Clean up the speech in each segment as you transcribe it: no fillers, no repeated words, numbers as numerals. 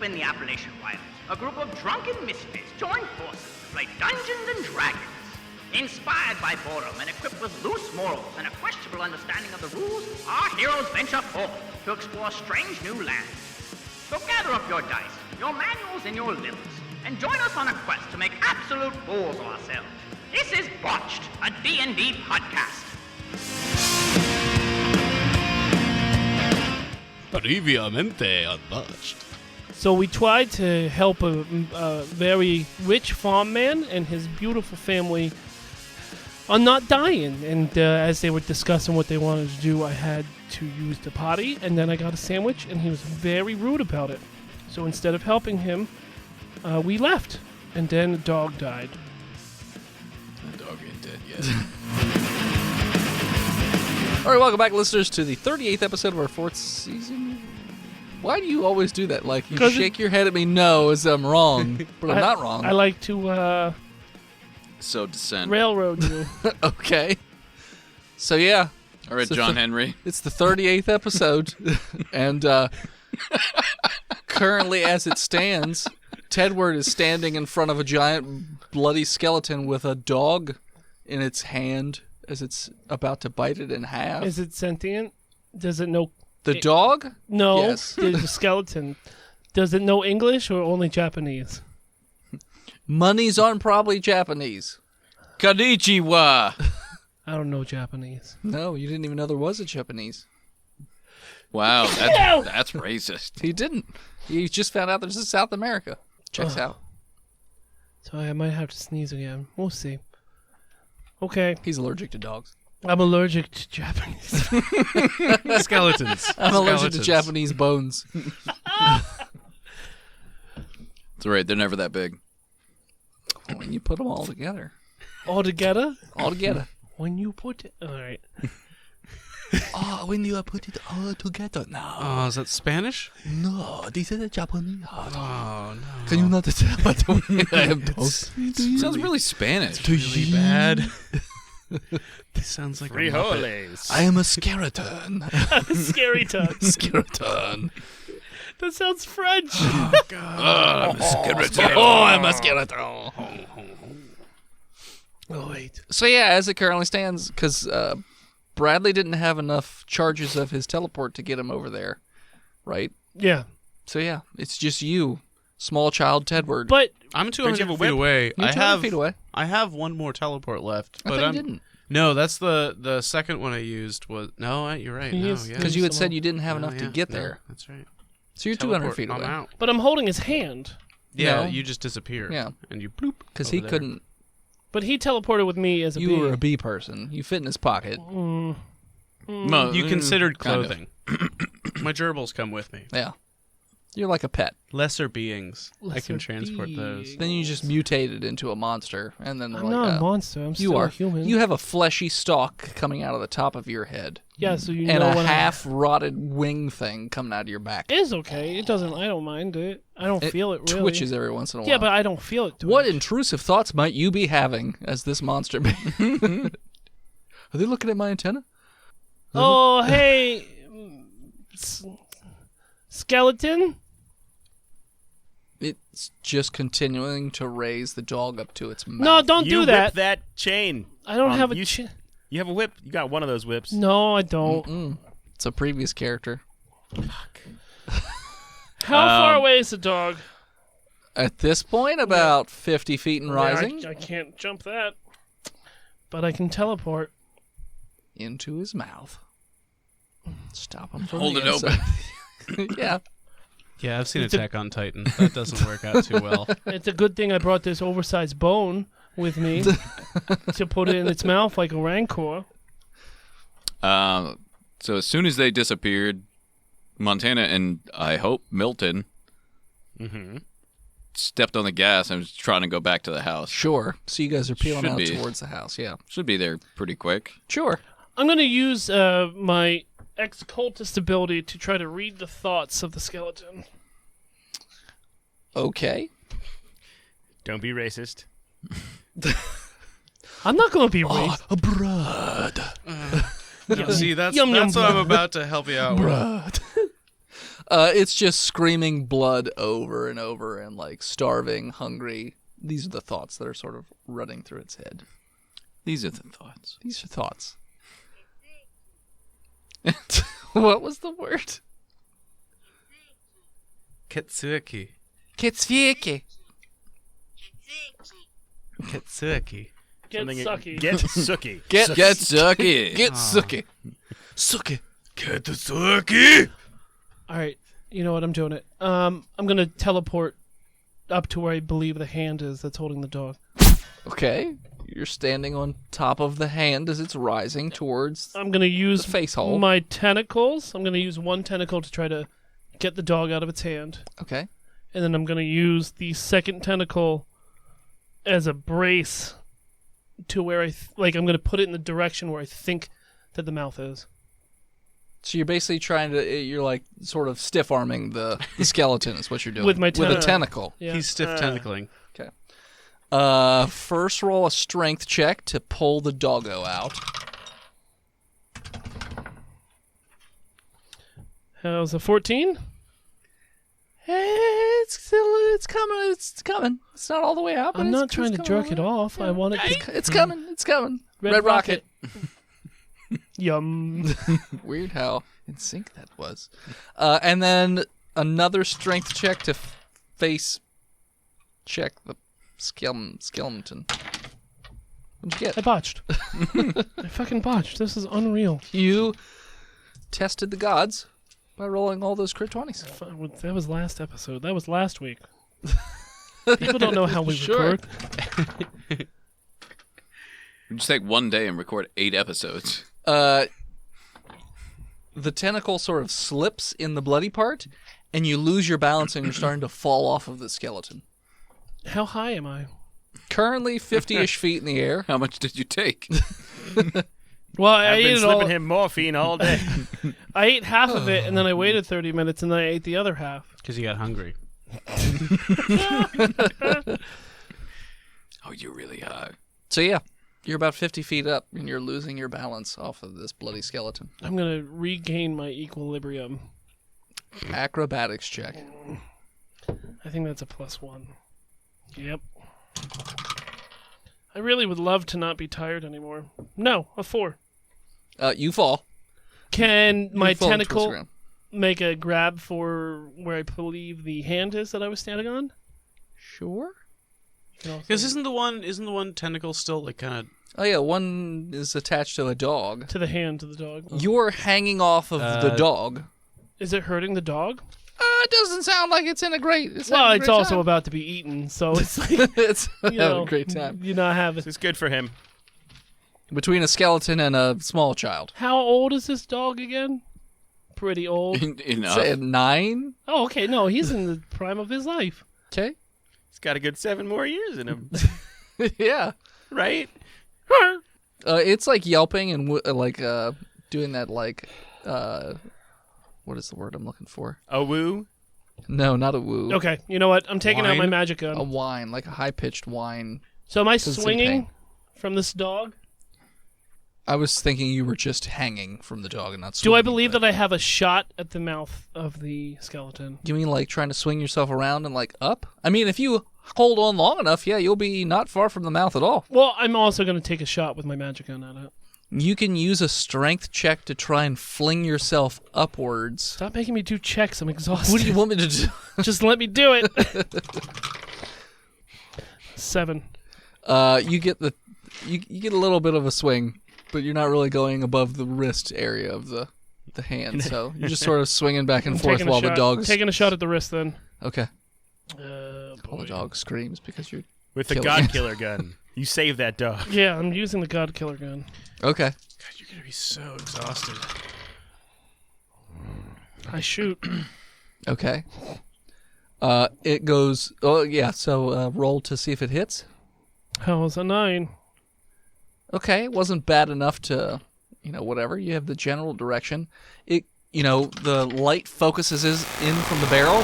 in the Appalachian wilds, a group of drunken misfits join forces to play Dungeons and Dragons. Inspired by boredom and equipped with loose morals and a questionable understanding of the rules, our heroes venture forth to explore strange new lands. So gather up your dice, your manuals, and your limbs, and join us on a quest to make absolute fools of ourselves. This is Botched, a D&D podcast. Previamente on Botched. So we tried to help a very rich farm man and his beautiful family on not dying. And as they were discussing what they wanted to do, I had to use the potty, and then I got a sandwich, and he was very rude about it. So instead of helping him, we left, and then the dog died. The dog ain't dead yet. All right, welcome back, listeners, to the 38th episode of our 4th season. Why do you always do that? Like, you shake your head at me, no, as I'm wrong, but I'm not wrong. I like to So descend. railroad you. Okay. So, yeah. All right, John Henry. It's the 38th episode, and currently, as it stands, Tedward is standing in front of a giant bloody skeleton with a dog in its hand as it's about to bite it in half. Is it sentient? Does it know? The dog? No, Yes. the skeleton. Does it know English or only Japanese? Money's on probably Japanese. Konnichiwa. I don't know Japanese. No, you didn't even know there was a Japanese. Wow, that's racist. He didn't. He just found out there's a South America. Checks out. So I might have to sneeze again. We'll see. Okay. He's allergic to dogs. I'm allergic to Japanese. Skeletons. I'm allergic to Japanese bones. It's all right. They're never that big. When you put them all together. All together? All together. When you put it... All right. When you put it all together now. Oh, is that Spanish? No, this is a Japanese. Oh, no. Can you not tell by the way I am talking? It sounds really Spanish. Really bad. This sounds like Frijoles. I am a skeleton. Scary tongue. Skeleton. That sounds French. Oh, God. I'm a skeleton. Oh, I'm a skeleton. Oh, wait. So yeah, as it currently stands, because Bradley didn't have enough charges of his teleport to get him over there, right? Yeah. So yeah, it's just you, small child Tedward. But I'm 200 feet away. You're 200 feet away. I have one more teleport left. I But thought I'm you didn't. No, that's the second one I used was no. You're right. No, yeah. Because you had said you didn't have No, enough to yeah, get no, there. That's right. So you're Teleport, 200 feet away. I'm out. but I'm holding his hand. Yeah, No. you just disappear. Yeah. And you bloop. Because over he there. couldn't. But he teleported with me as a You bee. were a bee person. You fit in his pocket. No, You considered kind of. clothing. My gerbils come with me. Yeah. You're like a pet. Lesser beings. I Lesser can transport beings. those. Then you just mutated into a monster, and then they're I'm like, not a monster. I'm you still are a human. You have a fleshy stalk coming out of the top of your head, yeah, so you and know a what half-rotted wing thing coming out of your back. It is okay. It doesn't... I don't mind it. I don't feel it, really. Twitches every once in a while. Yeah, but I don't feel it. What twitch. intrusive thoughts might you be having as this monster? Are they looking at my antenna? Oh, hey... Skeleton? It's just continuing to raise the dog up to its mouth. No, don't You do whip that. that chain. I don't have a... you have a whip. You got one of those whips. No, I don't. It's a previous character. How far away is the dog? At this point, about 50 feet and rising. I can't jump that. But I can teleport. Into his mouth. Stop him from Hold the it open. inside. Yeah. Yeah, I've seen Attack on Titan. That doesn't work out too well. It's a good thing I brought this oversized bone with me to put it in its mouth like a rancor. So as soon as they disappeared, Montana and I hope Milton stepped on the gas and was trying to go back to the house. Sure. So you guys are peeling Should out be. towards the house. Yeah. Should be there pretty quick. Sure. I'm going to use my ex-cultist ability to try to read the thoughts of the skeleton. Okay. Don't be racist. I'm not going to be racist. A brood. See, that's Yum, yum, what I'm blood. about to help you out with. Brood. It's just screaming blood over and over and like starving, hungry. These are the thoughts that are sort of running through its head. These are the thoughts. These are thoughts. What was the word? Ketsuki. Kitsuki. Ketsuki. Get Something- sucky. Get sucky. Get sucky. Get sucky. Sucky. Ketsuki. All right, you know what? I'm doing it. I'm gonna teleport up to where I believe the hand is that's holding the dog. Okay. You're standing on top of the hand as it's rising towards I'm gonna use the face hole. my tentacles. I'm gonna use one tentacle to try to get the dog out of its hand, Okay. and then I'm gonna use the second tentacle as a brace to where I'm gonna put it in the direction where I think that the mouth is. So you're basically you're like sort of stiff arming the skeleton is what you're doing. With my With a tentacle. tentacle. Yeah. He's stiff tentacling. Okay. First roll a strength check to pull the doggo out. How's a 14? It's coming. It's coming. It's not all the way out. But I'm it's- not trying it's to coming jerk it along. off. I want it to... It's coming. It's coming. Red Rocket. Yum. Weird how in sync that was. And then another strength check to face check the skeleton. What'd you I get? botched. I fucking botched. This is unreal. You tested the gods by rolling all those crit 20s. That was last episode. That was last week. People don't know how we Sure. record. We just take one day and record 8 episodes. The tentacle sort of slips in the bloody part, and you lose your balance and you're starting to fall off of the skeleton. How high am I? Currently 50-ish feet in the air. How much did you take? Well, I I've ate been it all. slipping him morphine all day. I ate half of it, and then I waited 30 minutes, and then I ate the other half. Because you got hungry. Oh, you're really high. So yeah, you're about 50 feet up, and you're losing your balance off of this bloody skeleton. I'm gonna regain my equilibrium. Acrobatics check. I think that's a +1. Yep. I really would love to not be tired anymore. No, a 4. You fall. Can my You fall towards the tentacle ground. make a grab for where I believe the hand is that I was standing on? Sure. Because isn't the one tentacle still like kind of? Oh yeah, one is attached to a dog. To the hand, to the dog. You're hanging off of the dog. Is it hurting the dog? It doesn't sound like it's in a great. Well, it's also about to be eaten, so it's like, it's you having know, a great time you're not having. It's good for him. between a skeleton and a small child. How old is this dog again? Pretty old. Enough. Say 9. Oh, okay. No, he's in the prime of his life. Okay. He's got a good 7 more years in him, Yeah. right? It's like yelping and doing that what is the word I'm looking for? A woo. No, not a woo. Okay, you know what? I'm taking out my Whine? magic gun. A whine, like a high-pitched whine. So am I Doesn't seem swinging pain. from this dog? I was thinking you were just hanging from the dog and not Do swinging. I believe that I have a shot at the mouth of the skeleton? You mean like trying to swing yourself around and like up? I mean, if you hold on long enough, yeah, you'll be not far from the mouth at all. Well, I'm also going to take a shot with my magic gun at it. You can use a strength check to try and fling yourself upwards. Stop making me do checks. I'm exhausted. What do you want me to do? Just let me do it. 7. You get you get a little bit of a swing, but you're not really going above the wrist area of the hand. So you're just sort of swinging back and forth Taking a while the shot- dog's taking a shot at the wrist. Then. okay. Boy. While the dog screams because you're With the killing God it. Killer gun. You save that dog. Yeah, I'm using the God Killer gun. Okay. God, you're gonna be so exhausted. I shoot. Okay. It goes. Oh yeah. So roll to see if it hits. How's a 9? Okay, it wasn't bad enough to, whatever. You have the general direction. It, the light focuses in from the barrel,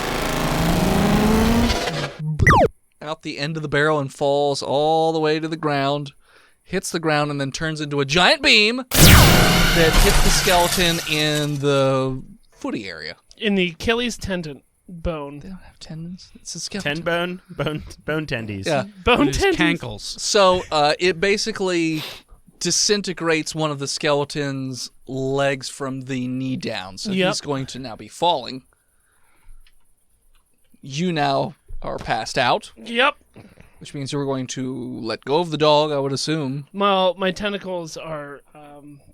out the end of the barrel and falls all the way to the ground, hits the ground, and then turns into a giant beam that hits the skeleton in the footy area. In the Achilles tendon bone. They don't have tendons. It's a skeleton. Bone tendies. Yeah. Bone His tendons. cankles. So it basically disintegrates one of the skeleton's legs from the knee down. So Yep. he's going to now be falling. You now are passed out, Yep. which means you're going to let go of the dog, I would assume. Well, my tentacles are.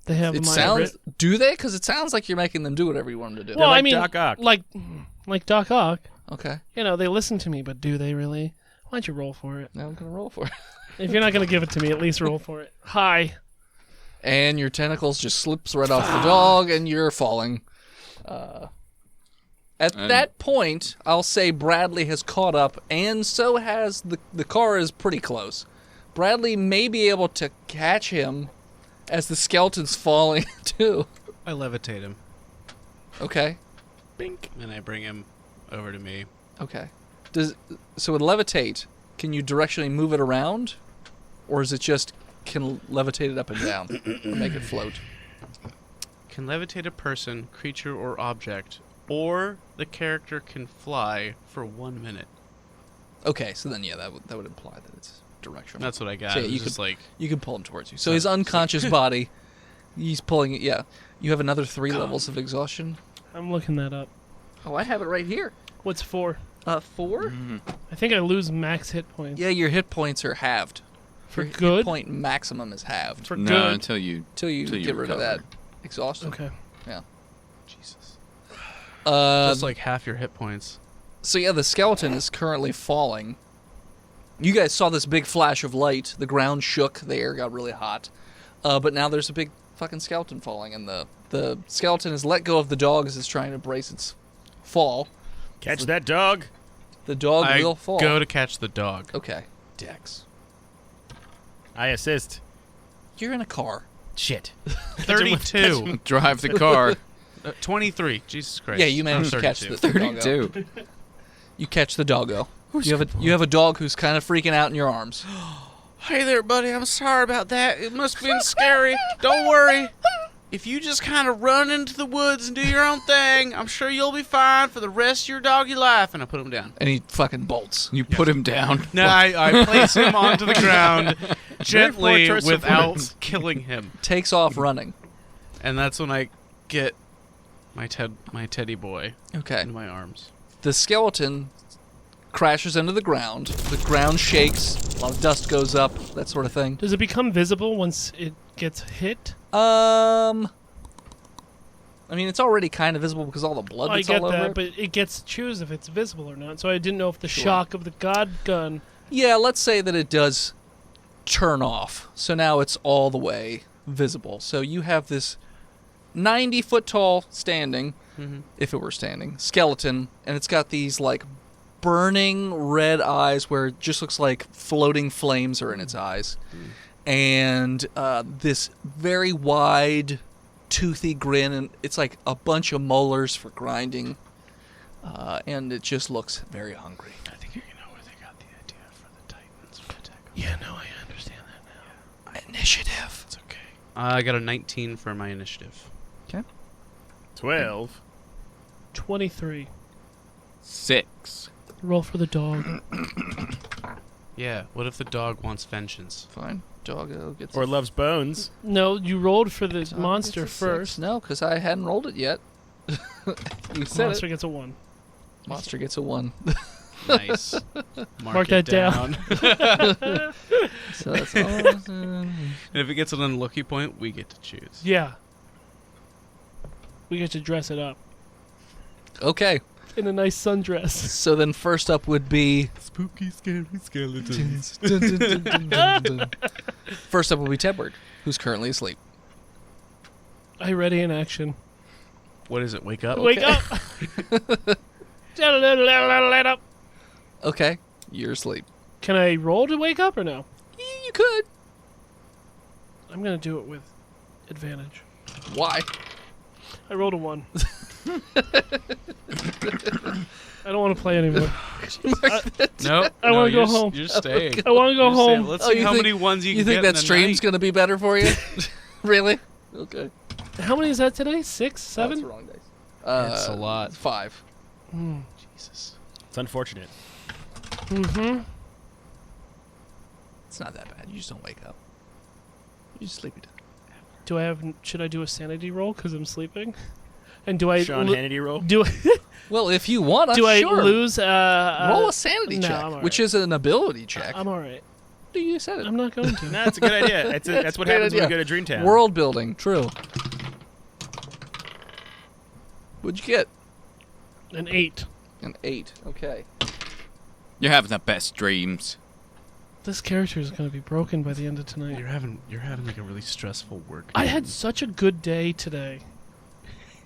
They have. It my sounds. Do they? Because it sounds like you're making them do whatever you want them to do. Well, like I mean, Doc Ock. like Doc Ock. Okay. You know, they listen to me, but do they really? Why don't you roll for it? Now I'm gonna roll for it. If you're not going to give it to me, at least roll for it. Hi. And your tentacles just slips right off the dog, and you're falling. At that point, I'll say Bradley has caught up, and so has the car is pretty close. Bradley may be able to catch him as the skeleton's falling too. I levitate him, Okay. Bink. and I bring him over to me. Okay. So with levitate, can you directionally move it around, or is it just can levitate it up and down, or make it float? Can levitate a person, creature, or object, or the character can fly for 1 minute. Okay, so then that would imply that it's directional. That's what I got. So, yeah, It was you just could- like You can pull him towards you. So his unconscious body, he's pulling it. Yeah, you have another 3 levels of exhaustion. I'm looking that up. Oh, I have it right here. What's 4? 4. I think I lose max hit points. Yeah, your hit points are halved. For Your good? hit point maximum is halved For No, good. until you. until you Till you get rid of that recover. exhaustion. Okay. Jesus. Uh, That's like half your hit points. So yeah, the skeleton is currently falling. You guys saw this big flash of light. The ground shook. The air got really hot. But now there's a big fucking skeleton falling, and the skeleton has let go of the dog as it's trying to brace its fall. Catch that dog. The dog I will fall. go to catch the dog. Okay. Dex. I assist. You're in a car. Shit. 32. Drive the car. 23. Jesus Christ. Yeah, you managed to I'm catch 32. the doggo. 32. You catch the doggo. You have a dog who's kind of freaking out in your arms. Hey there, buddy. I'm sorry about that. It must have been scary. Don't worry. If you just kind of run into the woods and do your own thing, I'm sure you'll be fine for the rest of your doggy life. And I put him down. And he fucking bolts. You put him down. No, I place him onto the ground gently fortress of without words. killing him. Takes off running. And that's when I get my teddy boy Okay. in my arms. The skeleton crashes into the ground. The ground shakes. A lot of dust goes up. That sort of thing. Does it become visible once it gets hit? I mean, it's already kind of visible because all the blood I that's get all over that, it. but it gets to choose if it's visible or not. So I didn't know if the shock of the god gun. Yeah, let's say that it does turn off. So now it's all the way visible. So you have this 90-foot tall standing, if it were standing, skeleton, and it's got these like burning red eyes where it just looks like floating flames are in its eyes. And this very wide, toothy grin, and it's like a bunch of molars for grinding. And it just looks very hungry. I think you know where they got the idea for the Titans attack. Yeah, no, I understand that now. Initiative. It's okay. I got a 19 for my initiative. 12. 23. 6. Roll for the dog. Yeah, what if the dog wants vengeance? Fine. Doggo gets Or loves bones. No, you rolled for the Doggo monster gets a 6. first. No, because I hadn't rolled it yet. You said Monster it. gets a 1. Monster gets a 1. Nice. Mark it that down. So that's all. And if it gets an unlucky point, we get to choose. Yeah. We get to dress it up Okay. in a nice sundress. So then first up would be Spooky, scary skeletons. First up will be Tedward, who's currently asleep. I ready in action. What is it? Wake up? Wake up! Let up. Okay. You're asleep. Can I roll to wake up or no? You could. I'm gonna do it with advantage. Why? I rolled a 1. I don't want to play anymore. Nope. I wanna go home. You're staying. I want to go You're staying. home. Let's Oh, see you how think- many ones you You can think get that in a stream's night. going to be better for you? Really? Okay. How many is that today? 6, Oh, 7? that's the wrong dice. That's a lot. 5. Jesus. It's unfortunate. Mm-hmm. It's not that bad. You just don't wake up. You just sleepy. Should I do a sanity roll because I'm sleeping? And do I Sean Hannity roll. do Well, if you want, do I sure. lose? Roll a sanity no, check, I'm all which right. is an ability check. I'm all right. You said it. I'm not going to. Nah, that's a good idea. That's what Great happens when idea. we go to Dreamtown. World building, true. What'd you get? An 8. An 8. Okay. You're having the best dreams. This character is going to be broken by the end of tonight. You're having like a really stressful work day. I had such a good day today.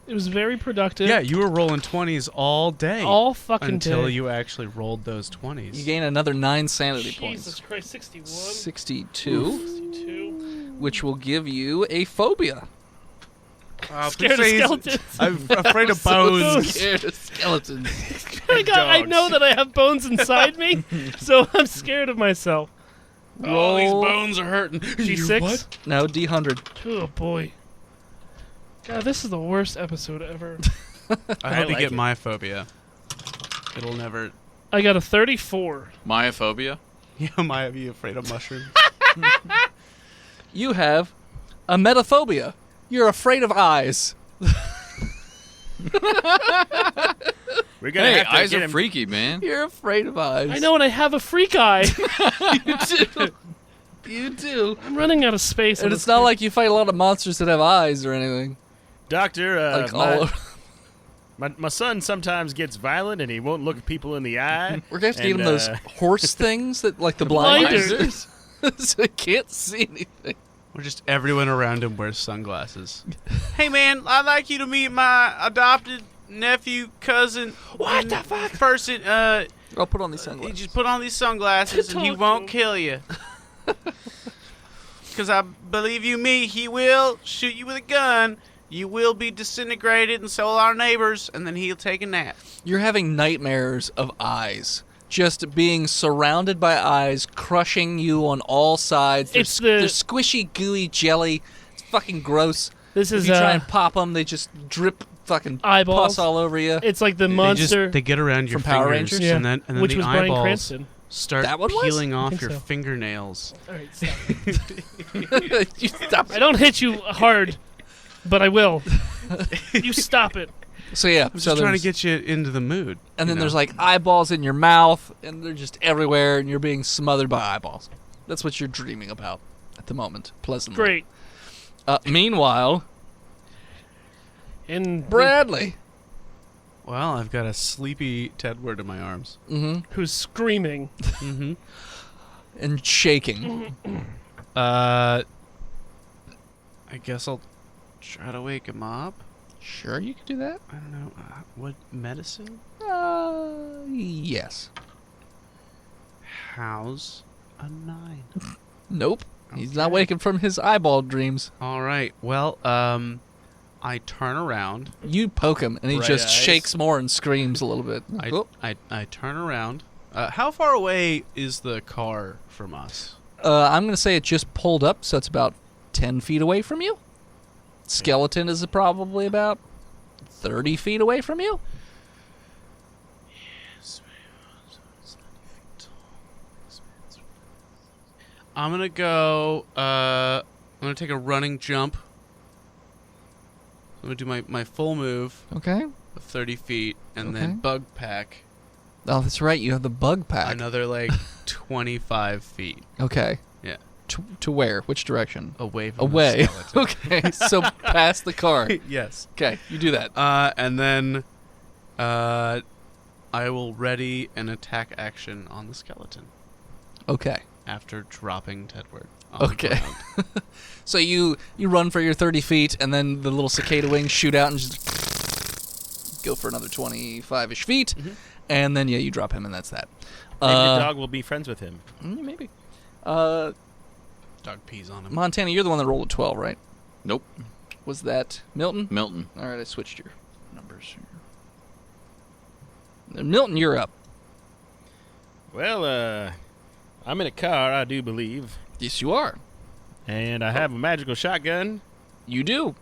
It was very productive. Yeah, you were rolling 20s all day. all fucking until day. you actually rolled those 20s. You gain another 9 sanity Jesus points. Christ, 61. 62, 62. which will give you a phobia. Scared of skeletons. I'm afraid of So bones. Scared of skeletons. I know that I have bones inside me, so I'm scared of myself. Oh, these Roll. bones are hurting. G6? What? No, D100. Oh, boy. God, this is the worst episode ever. I hope you like get it. my phobia. It'll never. I got a 34. Myophobia? Yeah, might be afraid of mushrooms. You have a metaphobia. You're afraid of eyes. We're gonna Hey, have to eyes get are him. freaky, man. You're afraid of eyes. I know, and I have a freak eye. You do. You do. I'm running out of space. And on it's this not character. like you fight a lot of monsters that have eyes or anything. Doctor, Like all my, over. my son sometimes gets violent and he won't look people in the eye. We're going to have to get And, him those horse things that, like the blinders. blinders. So he can't see anything. Or just everyone around him wears sunglasses. Hey, man, I'd like you to meet my adopted nephew, cousin. What the fuck? Person, I'll put on these he sunglasses. just put on these sunglasses and he Talk to won't him. kill you. Because I believe you me, he will shoot you with a gun. You will be disintegrated and so will our neighbors, and then he'll take a nap. You're having nightmares of eyes. Just being surrounded by eyes, crushing you on all sides. It's They're the- squishy, gooey jelly. It's fucking gross. This If is you try and pop them, they just drip fucking eyeballs. pus all over you. It's like the monster. They get around your From Power fingers, Rangers? yeah, and then which the was Bryan eyeballs Cranston. start That one was? peeling I off think your so. fingernails. All right, stop. You stop I don't hit you hard, but I will. You stop it. So yeah, I'm just so trying to there's- get you into the mood. and then you there's know? like eyeballs in your mouth, and they're just everywhere, and you're being smothered by eyeballs. That's what you're dreaming about at the moment, pleasantly. Great. Meanwhile, And Bradley, Well, I've got a sleepy Tedward in my arms. who's screaming? Mm-hmm. and shaking. I guess I'll try to wake him up. Sure, you can do that. I don't know. What medicine? Yes. How's a 9? Nope. He's not Okay. waking from his eyeball dreams. All right. Well, I turn around. You poke him, and he Bright just eyes. shakes more and screams a little bit. Oh. I turn around. How far away is the car from us? I'm going to say it just pulled up, so it's about 10 feet away from you. Skeleton is probably about 30 feet away from you. I'm gonna go. I'm gonna take a running jump. I'm gonna do my full move Okay. of 30 feet, and Okay. then bug pack Oh, that's right. You have the bug pack. another like 25 feet Okay. Yeah. To where? Which direction? away from Away. the skeleton. Okay. So past the car. Yes. Okay. You do that. And then, I will ready an attack action on the skeleton Okay. after dropping Tedward. On Okay. The ground. So you run for your 30 feet, and then the little cicada wings shoot out and just go for another 25-ish feet, and then, yeah, you drop him, and that's that. Maybe the dog will be friends with him. Maybe. Dog pees on him. Montana, you're the one that rolled a 12, right? Nope. Was that Milton? Milton. All right, I switched your numbers here. Milton, you're up. Well, I'm in a car, I do believe. Yes, you are. And I have a magical shotgun, You do.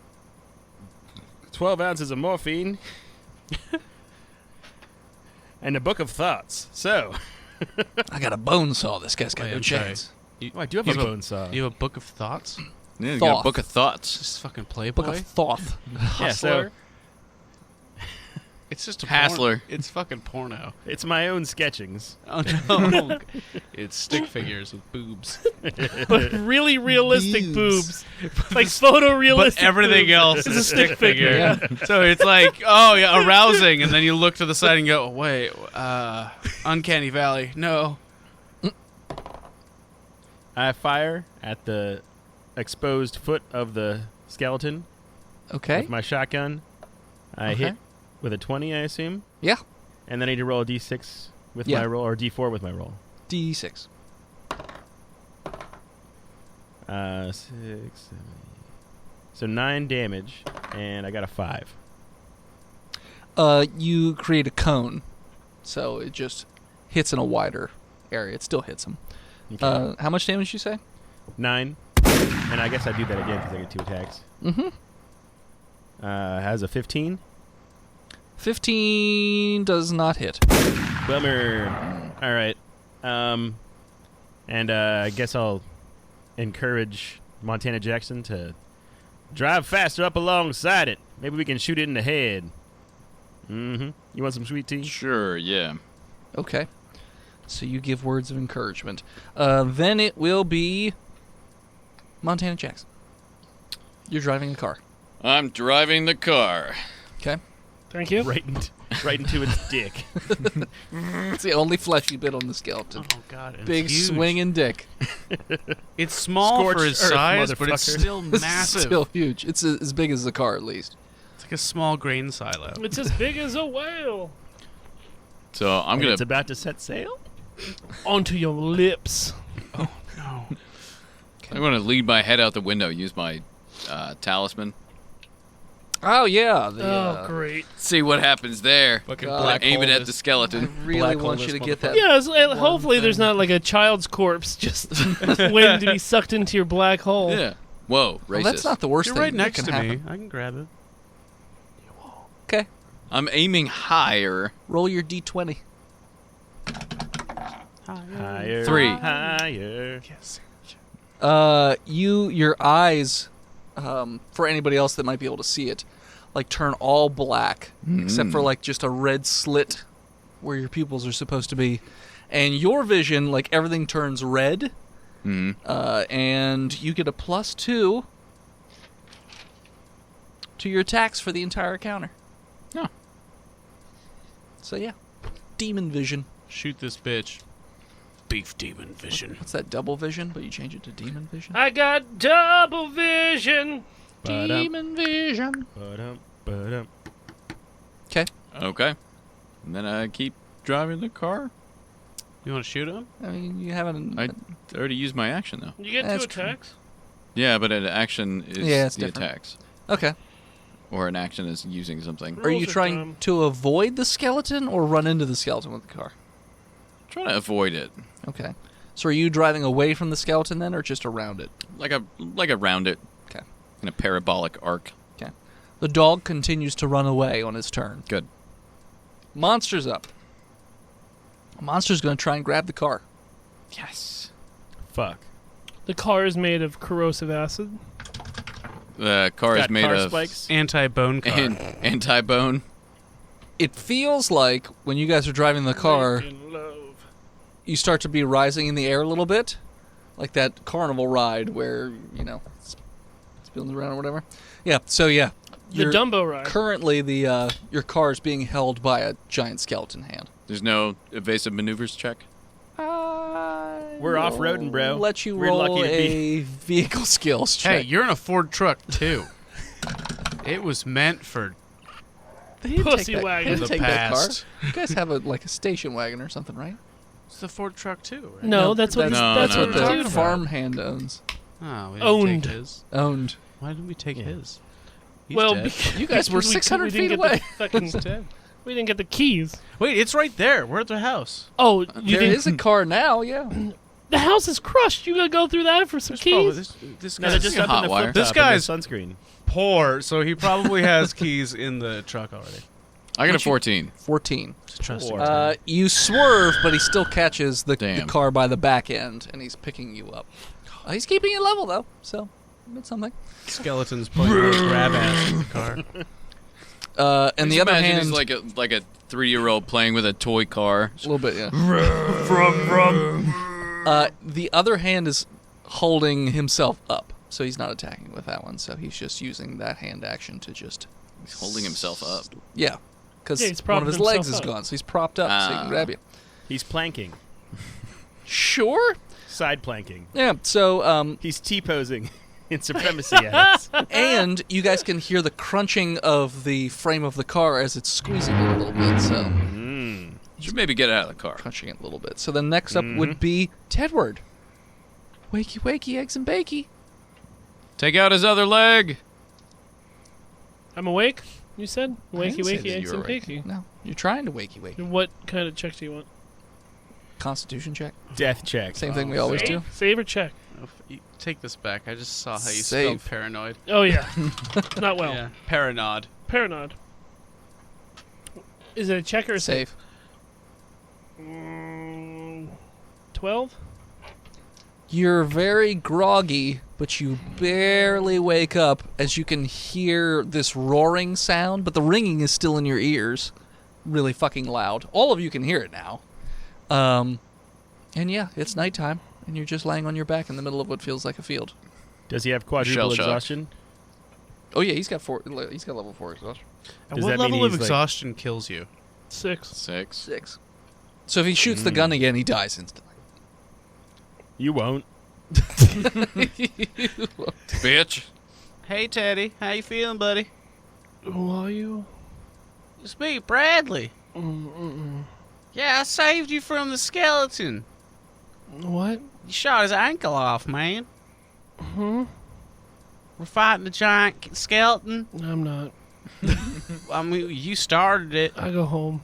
12 ounces of morphine, And a book of thoughts. So, I got a bone saw. This guy's got Wait, no I'm sorry. chance. I do have a bone saw. You have a book of thoughts? Yeah, you got a Thoth. book of thoughts. This fucking Playboy? Book of Thoth. Yeah, so It's just a Hassler. It's fucking porno. it's my own sketchings. Oh no. It's stick figures with boobs. But really realistic boobs. Like photorealistic. But everything boobs. else is a stick figure. So it's like, oh yeah, arousing, and then you look to the side and go, wait, Uncanny Valley. No. I fire at the exposed foot of the skeleton Okay. with my shotgun. I Okay. hit with a 20, I assume. Yeah. And then I need to roll a d6 with Yeah. my roll, or d4 with my roll. D6. 6, 7. So 9 damage, and I got a 5. You create a cone, so it just hits in a wider area. It still hits him. Okay. How much damage did you say? 9. And I guess I do that again because I get 2 attacks. Mm-hmm. Has a 15. 15 does not hit. Bummer. All right. And I guess I'll encourage Montana Jackson to drive faster up alongside it. Maybe we can shoot it in the head. Mm-hmm. You want some sweet tea? Sure, yeah. Okay. So you give words of encouragement. Then it will be Montana Jackson. You're driving a car. I'm driving the car. Okay. Thank you. Right into its dick. It's the only fleshy bit on the skeleton. Oh god. It's Big huge. swinging dick. It's small Scorched for his earth, size, but it's motherfucker. still It's massive. still huge. It's as big as the car, at least. It's like a small grain silo. It's as big as a whale. So I'm And gonna it's about to set sail? Onto your lips. No. I'm gonna lead my head out the window. Use my talisman. Oh, yeah. The, Oh, great. See what happens there. Fucking God. black Aim it hole at this- the skeleton. I really Black want hole you to this get that. Yeah, hopefully there's not like a child's corpse just waiting to be sucked into your black hole. Yeah. Whoa, racist. Well, that's not the worst You're thing right that next can to happen. me. I can grab it. Okay. I'm aiming higher. Roll your d20. Higher. 3. Higher. Yes. Your eyes, for anybody else that might be able to see it, like turn all black, except for like just a red slit where your pupils are supposed to be. And your vision, like everything turns red, and you get a +2 to your attacks for the entire encounter. Oh. So yeah, demon vision. Shoot this bitch. Beef demon vision. What's that, double vision? But you change it to demon vision? I got double vision. Ba-dum. Demon vision. Ba-dum, ba-dum. Okay. Okay. And then I keep driving the car. You want to shoot him? I mean, you haven't... I already used my action though. You get That's 2 true. attacks. Yeah, but an action is Yeah, it's the different. attacks, Okay. or an action is using something. Are you Rules are trying dumb. to avoid the skeleton or run into the skeleton with the car? Trying to avoid it, Okay. So are you driving away from the skeleton then, or just around it? like around it. Okay. In a parabolic arc. Okay. The dog continues to run away on his turn. Good. Monster's up. Monster's going to try and grab the car. Yes. Fuck. The car is made of corrosive acid. The car is Got made car of spikes. Anti-bone car. anti-bone. It feels like when you guys are driving the car, Making love. you start to be rising in the air a little bit, like that carnival ride where, it's spinning around or whatever. Yeah, so yeah. The Dumbo ride. Currently, your car is being held by a giant skeleton hand. There's no evasive maneuvers check. We're off-roading, bro. Let you We're roll lucky to a be- vehicle skills Hey, check. you're in a Ford truck too. It was meant for They didn't Pussy take that- wagon. they didn't the take that car. past. You guys have a station wagon or something, right? It's the Ford truck too, right? No, that's what No, that's no, what no. the the dude farm. farmhand owns. Oh, we didn't Owned. take his. Owned. Why didn't we take his? He's Well, dead. because You guys were we 600 didn't feet get away. The fucking, He's dead. we didn't get the keys. Wait, it's right there. We're at the house. Oh, you There didn't. is a car now, yeah. The house is crushed. You gotta go through that for some There's probably keys. this No, they're guy's just a up hot in the wire. flip This top and the guy's- sunscreen. poor, so he probably has keys in the truck already. I got a 14. 14. Trust him. You swerve, but he still catches the Damn. car by the back end, and he's picking you up. He's keeping it level, though, so that's something. Skeletons playing grab ass in the car. And the other hand... He's like a 3-year-old playing with a toy car. A little bit, yeah. The other hand is holding himself up, so he's not attacking with that one, so he's just using that hand action to just... He's holding himself up. Yeah, because Yeah, he's one of propping his legs himself is up. gone, so he's propped up so he can grab you. He's planking. Sure. Side planking. Yeah, so... He's T-posing in supremacy acts. and you guys can hear the crunching of the frame of the car as it's squeezing it a little bit, so... Should maybe get out of the car. Crunching it a little bit. So the next up would be Tedward. Wakey, wakey, eggs and bakey. Take out his other leg. I'm awake, you said? I Wakey, didn't say wakey, that eggs you and were awake. bakey. No, you're trying to wakey, wakey. What kind of check do you want? Constitution check. Death check. Same thing we always do. Save or check? Take this back. I just saw how you Save. spelled paranoid. Oh, yeah. Not well. Yeah, paranoid. Paranoid. Is it a check or a save? Save. 12? You're very groggy, but you barely wake up as you can hear this roaring sound, but the ringing is still in your ears. Really fucking loud. All of you can hear it now. And yeah, it's nighttime, and you're just laying on your back in the middle of what feels like a field. Does he have quadruple Shell shock. exhaustion? Oh yeah, he's got level 4 exhaustion. And Does what that mean level of he's, like- exhaustion kills you? 6. 6. 6. So if he shoots the gun again, he dies instantly. You won't. Bitch. Hey, Teddy. How you feeling, buddy? Who are you? It's me, Bradley. Yeah, I saved you from the skeleton. What? You shot his ankle off, man. Hmm? We're fighting a giant skeleton. I'm not. I mean, you started it. I go home.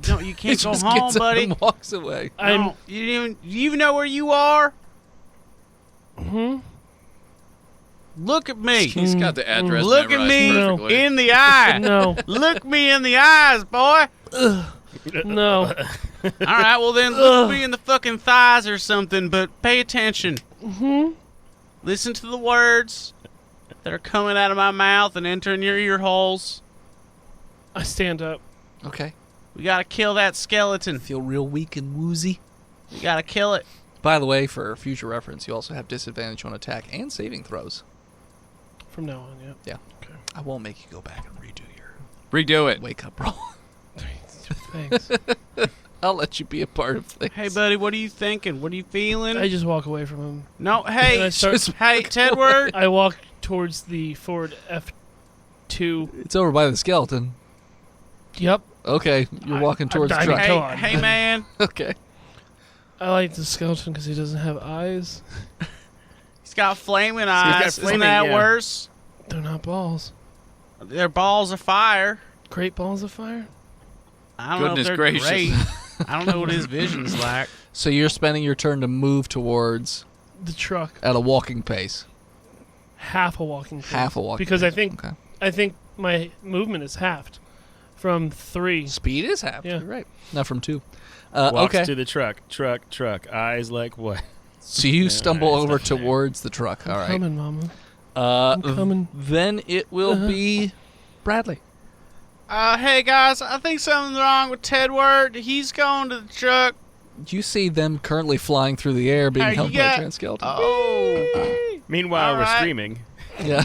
No, you He can't go just home, gets up buddy. and walks away. No, you even know where you are? Hmm? Look at me. He's got the address Look at memorized me perfectly. in the eye. No. Look me in the eyes, boy. No. All right, well then look me in the fucking thighs or something, but pay attention. Hmm? Listen to the words that are coming out of my mouth and entering your ear holes. I stand up. Okay. We gotta kill that skeleton. Feel real weak and woozy. We gotta kill it. By the way, for future reference, you also have disadvantage on attack and saving throws. From now on, yeah. Yeah. Okay. I won't make you go back and redo your Redo it. wake up roll. Thanks. I'll let you be a part of things. Hey, buddy, what are you thinking? What are you feeling? I just walk away from him. No, And hey, I start- hey, Tedward. I walk towards the Ford F2. It's over by the skeleton. Yep. Okay, you're walking towards the dying. truck. Come on. Hey, man. Okay. I like the skeleton because he doesn't have eyes. He's got flaming got eyes. Isn't flaming, that yeah. worse? They're not balls. Their balls of fire. Great balls of fire? I don't know Goodness if they're gracious. great. I don't know what his vision's like. So you're spending your turn to move towards The truck. at a walking pace. Half a walking pace. Half a walking Because pace. I think my movement is halved. From 3. Speed is half. Yeah. You're right. Not from 2. Walks Okay. to the truck. Truck. Eyes like what? So you stumble it's over not fair. towards the truck. All right. Coming, mama. I'm coming. Then it will be Bradley. Hey, guys, I think something's wrong with Tedward. He's going to the truck. You see them currently flying through the air, being Hey, held you by got- giant skeleton. Oh. Meanwhile, All we're right. screaming. Yeah.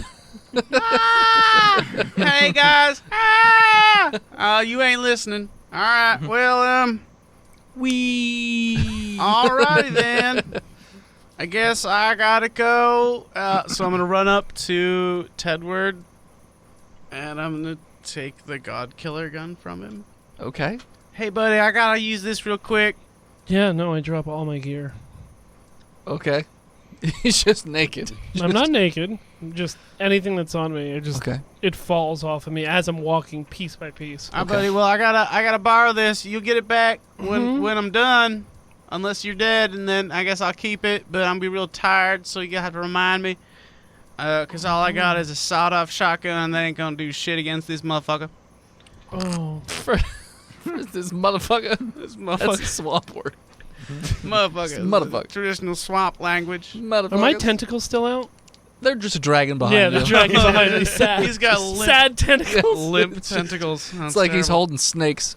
Hey, guys. Ah! You ain't listening. All right. Well, Alrighty then. I guess I gotta go. So I'm gonna run up to Tedward, and I'm gonna take the God Killer gun from him. Okay. Hey, buddy, I gotta use this real quick. Yeah, no, I drop all my gear. Okay. He's just naked. I'm not naked. Just anything that's on me, Okay. it falls off of me as I'm walking piece by piece. All right, buddy. Well, I gotta borrow this. You'll get it back when I'm done, unless you're dead, and then I guess I'll keep it. But I'm gonna be real tired, so you have to remind me. Cause all I got is a sawed-off shotgun, and that ain't gonna do shit against this motherfucker. Oh. For this motherfucker. This That's a motherfucker. swamp word. Motherfucker. Motherfucker. Traditional swamp language. Motherfucker. Are my tentacles still out? They're just dragging behind Yeah, you. the dragon's behind me. Sad. He's got limp, sad tentacles. limp tentacles. It's like he's holding snakes.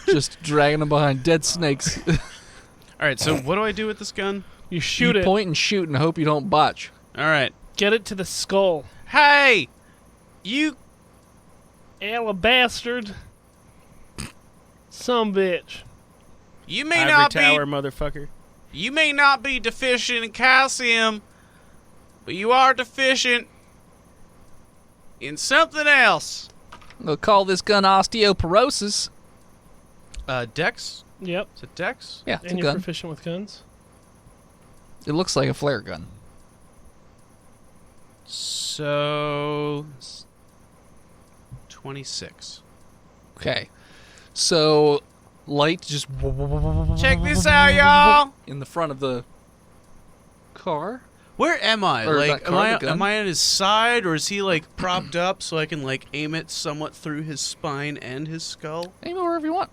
Just dragging them behind dead snakes. All right, so what do I do with this gun? You shoot You it. point and shoot and hope you don't botch. All right. Get it to the skull. Hey! You... Alabastard. Some bitch. You may Ivory not Tower, be... motherfucker. You may not be deficient in calcium, but you are deficient in something else. We'll call this gun osteoporosis. Dex? Yep. Is it Dex? Yeah, it's And a you're gun. proficient with guns? It looks like a flare gun. So... 26. Okay. So, light just Check this out, y'all! in the front of the car. Where am I? Or Like, not car, the gun. am I on his side, or is he like propped up so I can like aim it somewhat through his spine and his skull? Aim it wherever you want.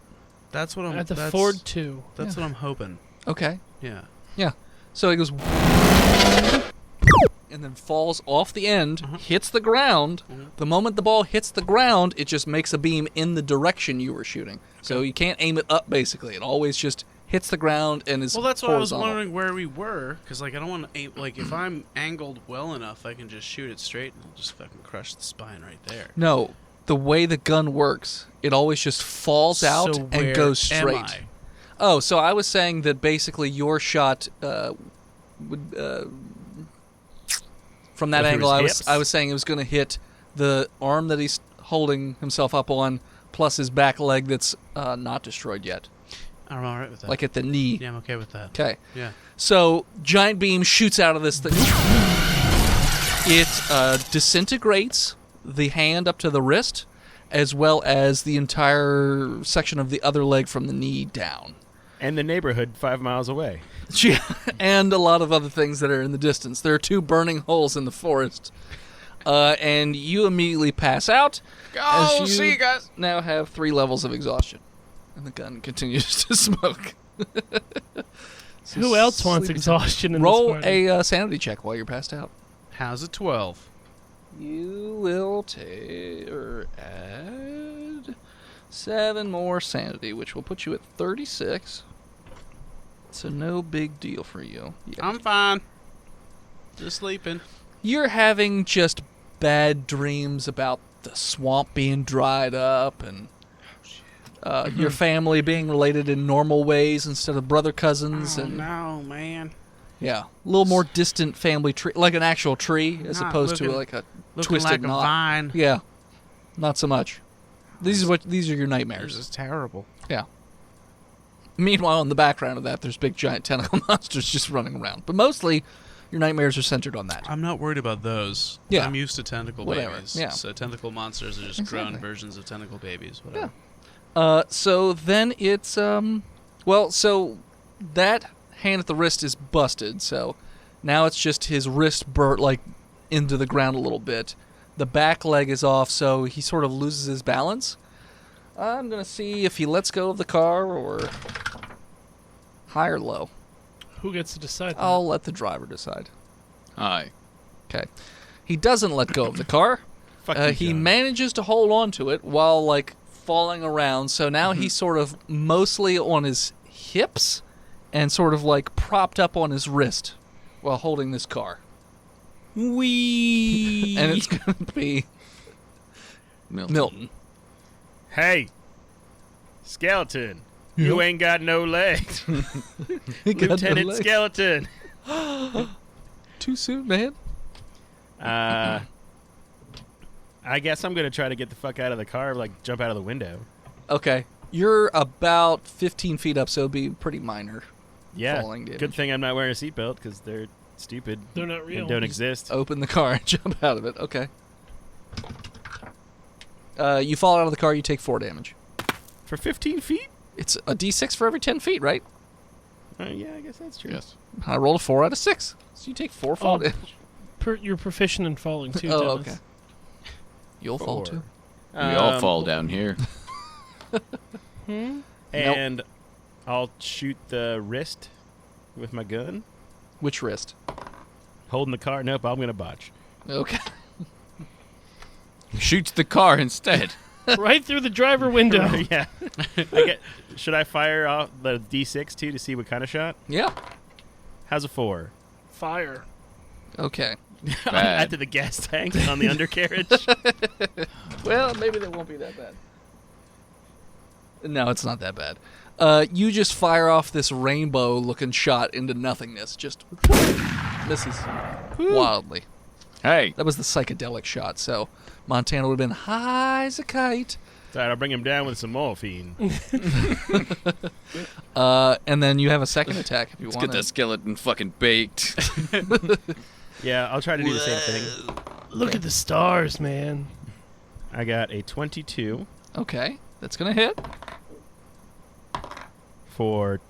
That's what I'm. At the that's, Ford 2. That's what I'm hoping. Okay. Yeah. So it goes and then falls off the end, hits the ground. The moment the ball hits the ground, it just makes a beam in the direction you were shooting. So you can't aim it up, basically. It always just hits the ground and is Well, that's why I was horizontal. wondering where we were, because like I don't want to aim. Like if I'm angled well enough, I can just shoot it straight and it'll just fucking crush the spine right there. No, the way the gun works, it always just falls out So and where goes am straight. I? Oh, so I was saying that basically your shot would from that Go through angle. his I was hips? I was saying it was going to hit the arm that he's holding himself up on, plus his back leg that's not destroyed yet, I'm all right with that. like at the knee. yeah, I'm okay with that. Okay. Yeah. So giant beam shoots out of this thing. It disintegrates the hand up to the wrist, as well as the entire section of the other leg from the knee down. And the neighborhood 5 miles away. And a lot of other things that are in the distance. There are 2 burning holes in the forest. And you immediately pass out. Go, you see you guys. now have 3 levels of exhaustion. And the gun continues to smoke. Who else wants Sleepy exhaustion in Roll this party? a sanity check while you're passed out. How's a 12? You will add 7 more sanity, which will put you at 36. So no big deal for you. yet. I'm fine. Just sleeping. You're having just bad dreams about the swamp being dried up and your family being related in normal ways instead of brother cousins. Oh, and no, man. yeah, a little more distant family tree, like an actual tree as Not opposed to looking- like a Looking twisted like a knot. vine. Yeah, not so much. These are your This nightmares. is terrible. Yeah. Meanwhile, in the background of that, there's big giant tentacle monsters just running around. But mostly, your nightmares are centered on that. I'm not worried about those. Yeah. I'm used to tentacle Whatever, babies. yeah. So tentacle monsters are just Exactly. grown versions of tentacle babies. Whatever. So then it's so that hand at the wrist is busted. So now it's just his wrist burnt like into the ground a little bit. The back leg is off, so he sort of loses his balance. I'm gonna see if he lets go of the car or high or low. Who gets to decide that? I'll let the driver decide. Hi. Okay. He doesn't let go of the car. Fuck you, He John. manages to hold on to it while like falling around. So now he's sort of mostly on his hips and sort of like propped up on his wrist while holding this car. Wee. And it's going to be Milton. Hey, skeleton. You ain't got no legs. He got no Lieutenant legs. Skeleton. Too soon, man. I guess I'm going to try to get the fuck out of the car, like jump out of the window. Okay. You're about 15 feet up, so it'll be pretty minor. Yeah, Falling damage. good thing I'm not wearing a seatbelt because they're stupid They're not real. and don't exist. Open the car and jump out of it. Okay. You fall out of the car, you take 4 damage. For 15 feet? It's a d6 for every 10 feet, right? Yeah, I guess that's true. Yes. I rolled a 4 out of 6. So you take 4 fall Oh, damage. You're proficient in falling too, Oh, Dennis. okay. You'll fall 4. too. We all fall down here. And I'll shoot the wrist with my gun. Which wrist? Holding the car. Nope, I'm going to botch. Okay. Shoots the car instead. Right through the driver window. Yeah. Should I fire off the D6 too to see what kind of shot? Yeah. How's a 4? Fire. Okay. Bad. After the gas tank on the undercarriage. Well, maybe that won't be that bad. No, it's not that bad. You just fire off this rainbow-looking shot into nothingness. Just misses wildly. Hey. That was the psychedelic shot, so Montana would have been high as a kite. All right, I'll bring him down with some morphine. And then you have a second attack if you Let's want. get that skeleton fucking baked. Yeah, I'll try to do the same thing. Look at the stars, man. I got a 22 Okay, that's gonna hit. for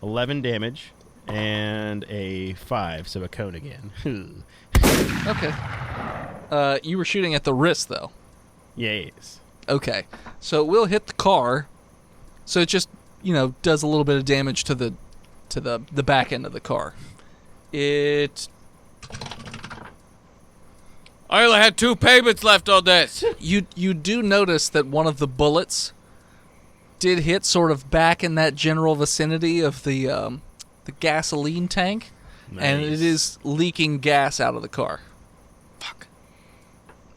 11 damage and a 5, so a cone again. Okay. You were shooting at the wrist, though. Yes. Okay, so it will hit the car. So it just, does a little bit of damage to the back end of the car. It I only had 2 payments left on this. you do notice that one of the bullets did hit sort of back in that general vicinity of the gasoline tank, and Nice. it is leaking gas out of the car. Fuck.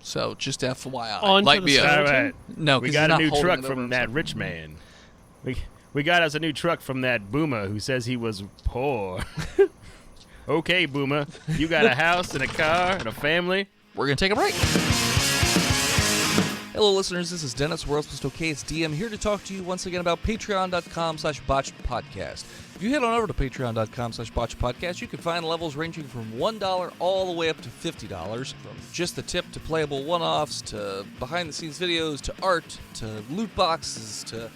So just FYI. Onto Like the me a- All skeleton. right. No, We 'cause got he's a not new holding truck it over from that himself. rich man. We got us a new truck from that boomer who says he was poor. Okay, boomer, you got a house and a car and a family. We're going to take a break. Hello, listeners. This is Dennis, World's Most Okayest DM, here to talk to you once again about patreon.com/botchedpodcast. If you head on over to patreon.com/botchedpodcast, you can find levels ranging from $1 all the way up to $50, from just the tip to playable one-offs, to behind-the-scenes videos, to art, to loot boxes, to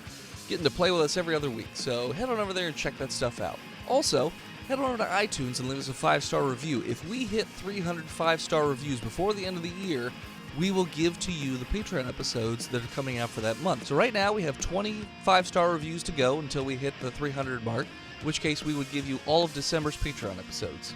getting to play with us every other week. So head on over there and check that stuff out. Also, head on over to iTunes and leave us a 5-star review. If we hit 300 5-star reviews before the end of the year, we will give to you the Patreon episodes that are coming out for that month. So right now we have 20 5-star reviews to go until we hit the 300 mark, in which case we would give you all of December's Patreon episodes.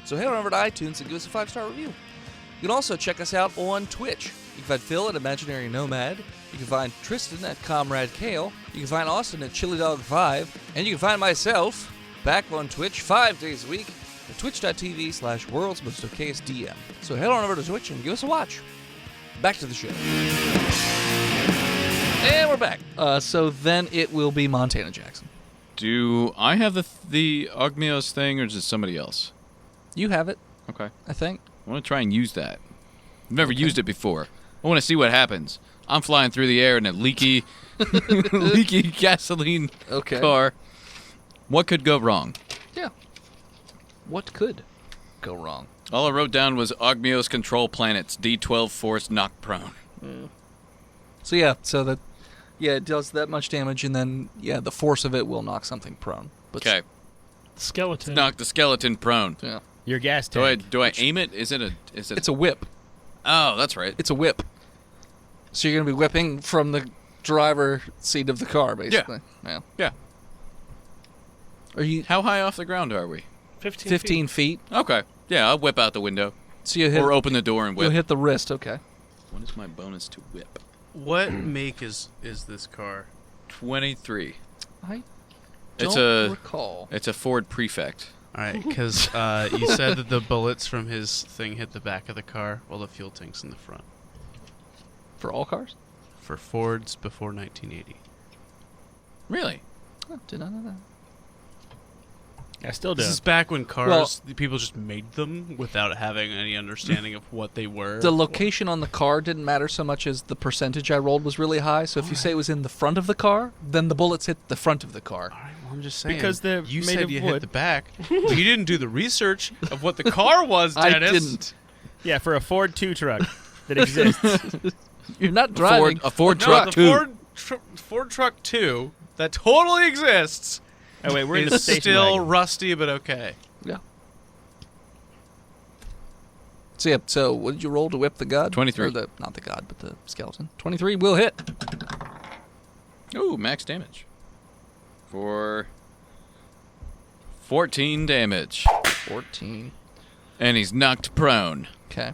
So head on over to iTunes and give us a 5-star review. You can also check us out on Twitch. You can find Phil at Imaginary Nomad. You can find Tristan at Comrade Kale. You can find Austin at Chili Dog 5. And you can find myself back on Twitch 5 days a week at twitch.tv/World's Most Okayest DM. So head on over to Twitch and give us a watch. Back to the show. And we're back. So then it will be Montana Jackson. Do I have the Ogmios thing, or is it somebody else? You have it, Okay. I think. I want to try and use that. I've never used it before. I want to see what happens. I'm flying through the air in a leaky gasoline Okay. car. What could go wrong? Yeah. What could go wrong? All I wrote down was Ogmios control planets, D12 force knock prone. So it does that much damage, and then the force of it will knock something prone. But Okay. Skeleton. Knock the skeleton prone. Yeah. Your gas Do I tank. aim it? Is it? It's a whip. Oh, that's right. It's a whip. So you're gonna be whipping from the driver seat of the car, basically. Yeah. Yeah. Are you How high off the ground are we? 15 feet? Okay. Yeah, I'll whip out the window. So you hit. Or open the door and You'll whip. hit the wrist. Okay. What is my bonus to whip? What make is this car? 23. I It's don't a- recall. It's a Ford Prefect. All right, because you said that the bullets from his thing hit the back of the car, while the fuel tank's in the front. For all cars? For Fords before 1980. Really? Oh, did not know that. I still do. This is back when cars, people just made them without having any understanding of what they were. The location on the car didn't matter so much as the percentage I rolled was really high. So if you say it was in the front of the car, then the bullets hit the front of the car. All right, well, I'm just saying. Because they're you made said of you wood. hit the back, but you didn't do the research of what the car was, I Dennis. didn't. Yeah, for a Ford 2 truck that exists. You're not driving. A Ford No, truck the too. Ford Truck 2 that totally exists Oh, wait, we're in the is station still wagon. rusty, but okay. Yeah. So what did you roll to whip the god? 23. Or not the god, but the skeleton. 23 will hit. Ooh, max damage. For 14 damage. 14. And he's knocked prone. Okay.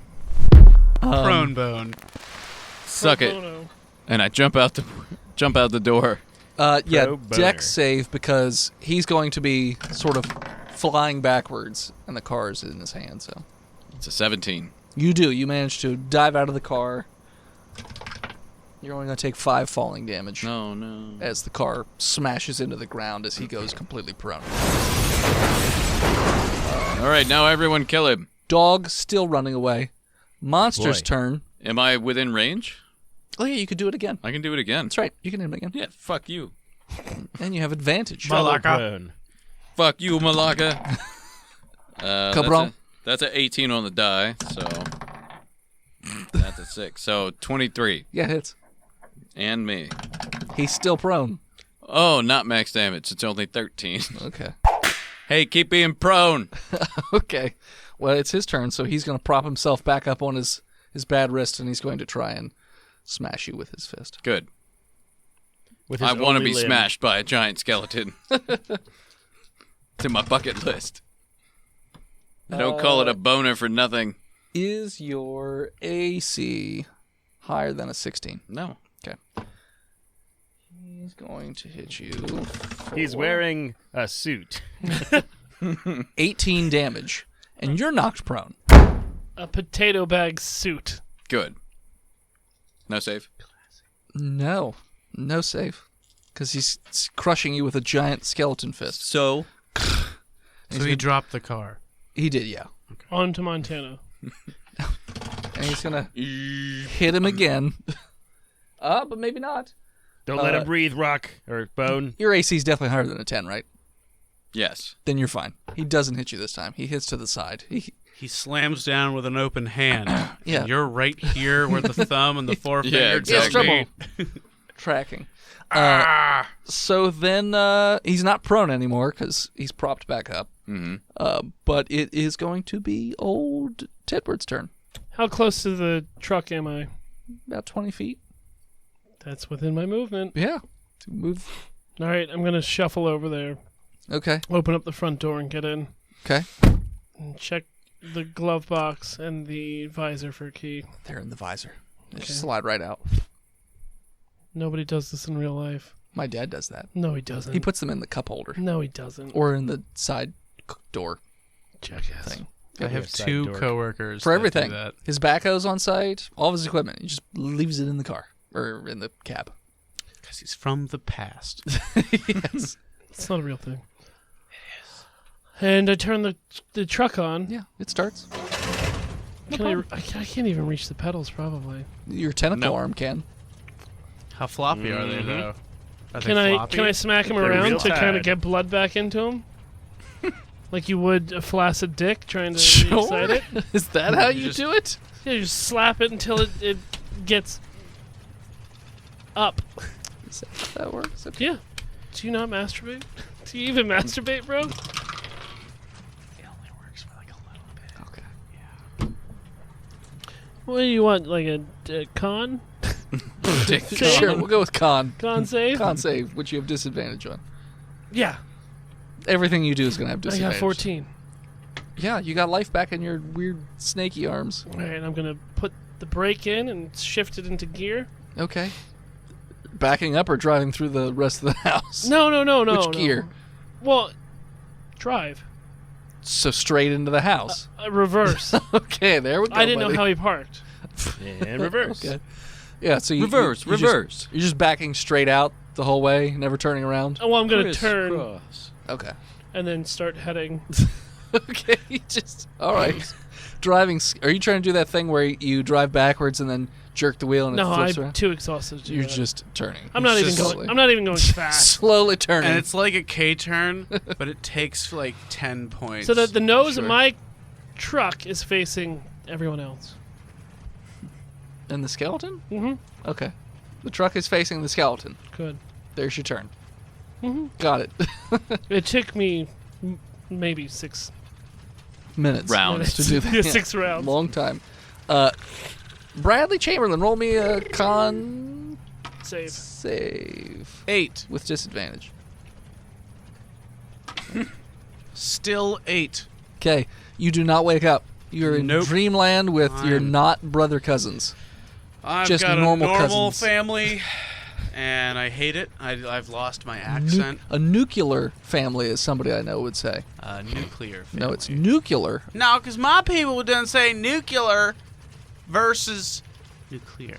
Prone bone. Suck Pro it. bono. And I jump out the door. Yeah, Pro boner. dex save because he's going to be sort of flying backwards and the car is in his hand, so. It's a 17. You do. You manage to dive out of the car. You're only going to take 5 falling damage No, no. as the car smashes into the ground as he goes completely prone. All right, now everyone kill him. Dog still running away. Monster's Boy. turn. Am I within range? Oh, yeah, you could do it again. I can do it again. That's right. You can hit him again. Yeah, fuck you. And you have advantage. Double Malaka. prone. Fuck you, Malaka. Cabron. That's a 18 on the die, so that's a 6. So 23. Yeah, hits. And me. He's still prone. Oh, not max damage. It's only 13. Okay. Hey, keep being prone. Okay. Well, it's his turn, so he's going to prop himself back up on his bad wrist, and he's going to try and smash you with his fist. Good. With his I want to only be limb. smashed by a giant skeleton. It's in my bucket list. I don't call it a boner for nothing. Is your AC higher than a 16? No. Okay. He's going to hit you. He's wearing a suit. 18 damage, and you're knocked prone. A potato bag suit. Good. No save? No save, because he's crushing you with a giant skeleton fist. So? So he dropped the car. He did, yeah. On to Montana. And he's gonna hit him again. But maybe not. Don't let him breathe, Rock or Bone. Your AC is definitely higher than a 10, right? Yes. Then you're fine. He doesn't hit you this time. He hits to the side. He slams down with an open hand. Yeah. And you're right here where the thumb and the forefinger Yeah, exactly. touch me. Tracking. So then he's not prone anymore because he's propped back up. Mm-hmm. But it is going to be old Tedward's turn. How close to the truck am I? About 20 feet. That's within my movement. Yeah. To move. All right, I'm going to shuffle over there, Okay. open up the front door and get in. Okay. And check the glove box and the visor for a key. They're in the visor. They Okay. just slide right out. Nobody does this in real life. My dad does that. No, he doesn't. He puts them in the cup holder No, he doesn't. or in the side door Jackass. thing. I have Side 2 door. coworkers For that everything. do that. His backhoe's on site, all of his equipment. He just leaves it in the car or in the cab. Because he's from the past. Yes. It's not a real thing. It is. And I turn the truck on. Yeah, it starts. I can't even reach the pedals, probably. Your tentacle No. arm can. How floppy are they, though? Are Can they I floppy? can I smack him They're around real to kind of tired. get blood back into him? Like you would a flaccid dick trying to Sure. excite it? Is that how you do it? Yeah, you just slap it until it gets up. Is that how that works? Okay. Yeah. Do you not masturbate? Do you even masturbate, bro? It only works for like a little bit. Okay. What do you want? Like a con? Dick. Save? Sure, we'll go with con. Con save? Con save, which you have disadvantage on. Yeah. Everything you do is going to have I disadvantage. got 14. Yeah, you got life back in your weird snaky arms. All right, I'm going to put the brake in and shift it into gear. Okay. Backing up or driving through the rest of the house? No. Which no. gear? Well, drive. So straight into the house. Reverse. Okay, there we go. I didn't know buddy. how he parked. And reverse. Okay. Yeah, so you Reverse. you're just backing straight out the whole way, never turning around. Oh, well, I'm going to turn Crisscross. Okay. and then start heading. Okay, you just all right. Driving. Are you trying to do that thing where you drive backwards and then jerk the wheel and No, it flips I'm around? too exhausted to do You're that. just turning. I'm not It's even just going. I'm not even going fast. Slowly turning. And it's like a K-turn, but it takes like 10 points. So that the nose Sure. of my truck is facing everyone else. And the skeleton? Mm-hmm. Okay. The truck is facing the skeleton. Good. There's your turn. Mm-hmm. Got it. It took me maybe 6 Minutes. Rounds. To do that. Yeah, Yeah. 6 rounds. Long time. Bradley Chamberlain, roll me a con Save. Save 8. with disadvantage. Still 8. Okay, you do not wake up. You're in Nope. dreamland with your I'm- not brother cousins. I've Just got normal a normal cousins. family, and I hate it. I've lost my accent. A nuclear family, as somebody I know would say. Nuclear family. No, it's nuclear. No, because my people didn't say nuclear versus nuclear.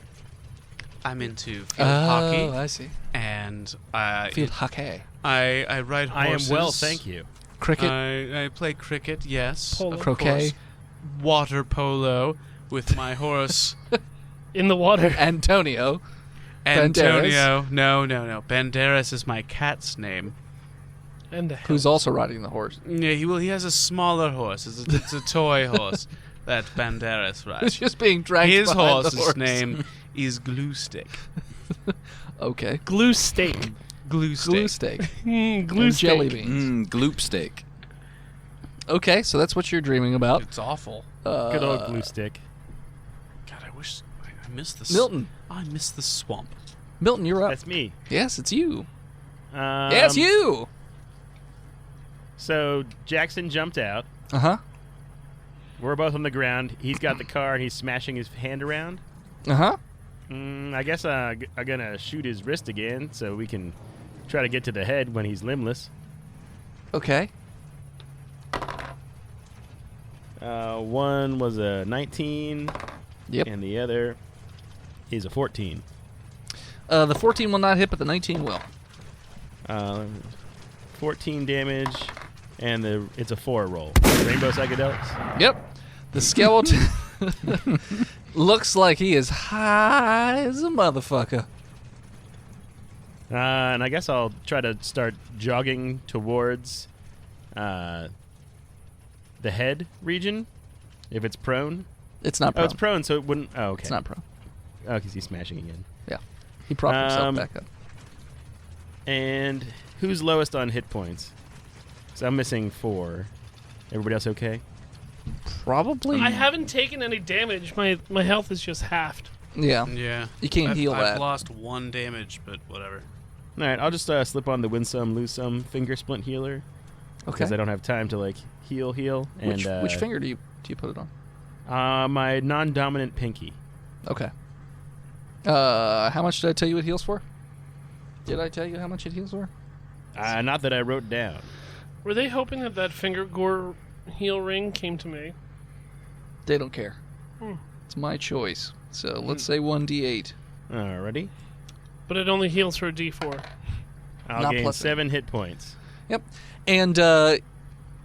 I'm into field hockey, Oh, I see. and Field hockey. I ride I horses. am well, thank you. Cricket. I play cricket, yes. Polo. Of Croquet. course. Water polo with my horse, In the water. Antonio. Antonio. No. Banderas is my cat's name. And a Who's also riding the horse. Yeah, he has a smaller horse. It's a toy horse that Banderas It's rides. just being dragged His behind the horse's horse. name is Glue Stick. Okay. glue steak. Glue Stick. Glue steak. Glue and steak. jelly beans. Gloop steak. Okay, so that's what you're dreaming about. It's awful. Good old glue stick. God, I wish I missed the Milton. I missed the swamp. Milton, you're up. That's me. Yes, it's you. Um, Yes, you. So Jackson jumped out. Uh-huh. We're both on the ground. He's got the car, and he's smashing his hand around. Uh-huh. I guess I'm gonna shoot his wrist again, so we can try to get to the head when he's limbless. Okay. One was a 19, Yep. and the other is a 14. The 14 will not hit, but the 19 will. 14 damage, and it's a 4 roll. Rainbow psychedelics. Yep. The skeleton looks like he is high as a motherfucker. And I guess I'll try to start jogging towards the head region, if it's prone. It's not Oh, prone. it's prone, so it wouldn't. Oh, okay. It's not prone. Oh, because he's smashing again. Yeah. He propped himself Um, back up. And who's lowest on hit points? So I'm missing 4. Everybody else okay? Probably. I haven't taken any damage. My health is just halved. Yeah. Yeah. You can't I've, heal I've that. lost 1 damage, but whatever. All right, I'll just slip on the win some, lose some finger splint healer Okay. because I don't have time to heal. Which, And which finger do you put it on? my non-dominant pinky. Okay. How much did I tell you it heals for? Did I tell you how much it heals for? Not that I wrote down. Were they hoping that that finger gore heal ring came to me? They don't care. Hmm. It's my choice. So let's say 1d8. Alrighty. But it only heals for a D4. I'll Not gain plus 7 hit points. Yep. And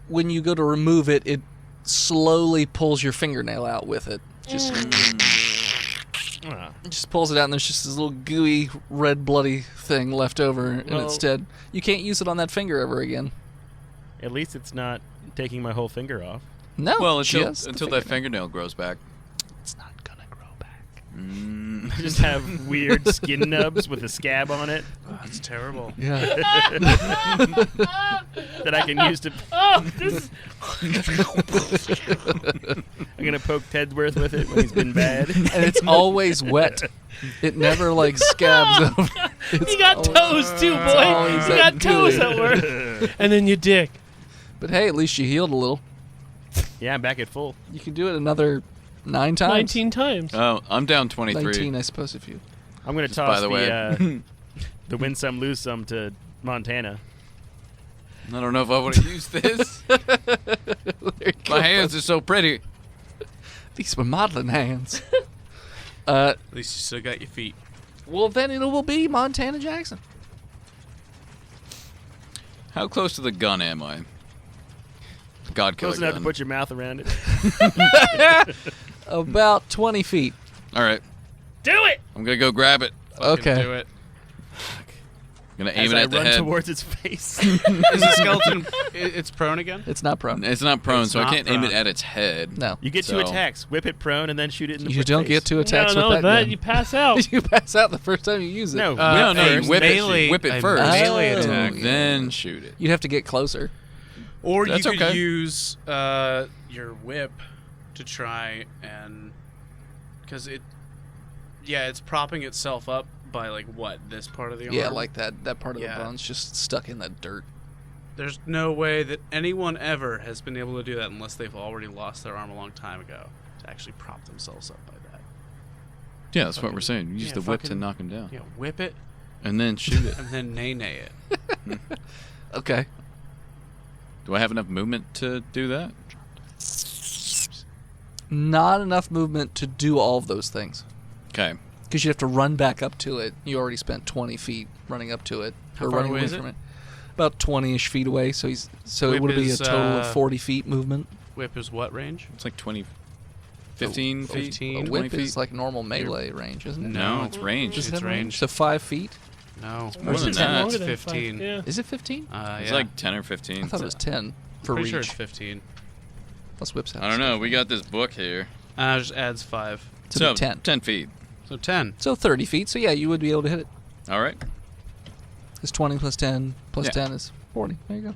when you go to remove it, it slowly pulls your fingernail out with it. Just Ah, It just pulls it out, and there's just this little gooey, red, bloody thing left over, and Well- it's dead. You can't use it on that finger ever again. at least it's not taking my whole finger off. No. Well, until just the that fingernail grows back. It's not gonna grow back. I just have weird skin nubs with a scab on it That's terrible. Yeah. that I can use to. Oh, this. I'm gonna poke Tedsworth with it when he's been bad. And it's always wet. It never, scabs over. It's You got always- toes too, boy. always You that got toes gooey. that work. And then your dick. But hey, at least you healed a little. Yeah, I'm back at full. You can do it another 9 times. 19 times. Oh, I'm down 23. 19, I suppose, if you... I'm gonna Just toss by the way. the win some lose some to Montana. I don't know if I want to use this. My hands are so pretty. These were modeling hands. At least you still got your feet. Well, then it will be Montana Jackson. How close to the gun am I? God killer Close enough to gun. put your mouth around it. About 20 feet. All right, Do it! I'm gonna go grab it. Fucking Okay. Do it. I'm gonna aim As it I at the run head. towards its face. Is the skeleton? It's prone again. It's not prone. It's not prone, It's so I not can't aim it prone. at its head. No. You get So- 2 attacks. Whip it prone and then shoot it in the You don't face. get 2 attacks no, with that gun. you pass out. You pass out the first time you use it. No, No, no, you first, whip melee- it. Whip it a first. melee Oh. attack. Then shoot it. You'd have to get closer. Or That's you could okay. use your whip to try and because it's propping itself up By like what? This part of the arm? Yeah, like that part of Yeah. the bone's just stuck in that dirt. There's no way that anyone ever has been able to do that unless they've already lost their arm a long time ago to actually prop themselves up by that. Yeah, that's what we're saying. Use yeah, the whip to fucking- knock him down. Yeah, whip it And then shoot it. and then nay it. Okay. Do I have enough movement to do that? Not enough movement to do all of those things. Okay. Because you have to run back up to it. You already spent 20 feet running up to it. How or far running away is from it? About 20-ish feet away, so it Whip would be a is, total of 40 feet movement. Whip is what range? It's like 20, 15 feet. 15. A 20 whip feet. is like normal melee range, isn't it? No, it's range. Does it It's have range? range. So 5 feet? No. More than It's that. longer It's than 15. 5. Yeah. Is it 15? It's Yeah. like 10 or 15. I thought it was 10 for Pretty reach. sure it's 15. Plus whips out. I don't know. We got this book here. Just adds 5. To So, be 10. 10 feet. So 10. So 30 feet. So yeah, you would be able to hit it. All right. It's 20 plus 10 plus Yeah. 10 is 40. There you go.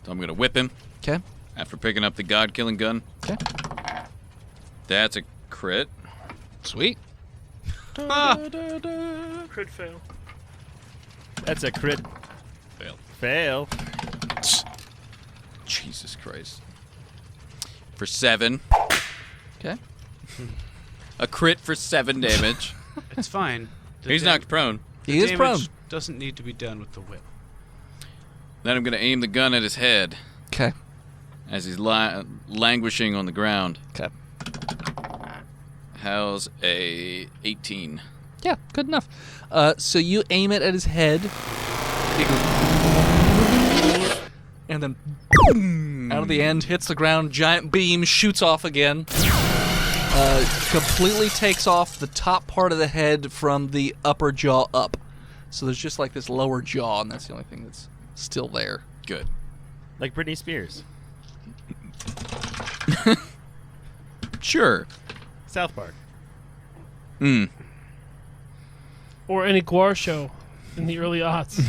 So I'm going to whip him Okay. after picking up the god-killing gun. Okay. That's a crit. Sweet. Crit fail. That's a crit. Fail. Fail. Jesus Christ. For 7. Okay. A crit for 7 damage. It's fine. The He's knocked prone. He is prone. damage doesn't need to be done with the whip. Then I'm going to aim the gun at his head Okay. as he's languishing on the ground. Okay. How's a 18? Yeah, good enough. So you aim it at his head. He goes, and then out of the end hits the ground. Giant beam shoots off again. Completely takes off the top part of the head from the upper jaw up. So there's just like this lower jaw, and that's the only thing that's still there. Good. Like Britney Spears. Sure. South Park. Hmm. Or any Guar show in the early aughts.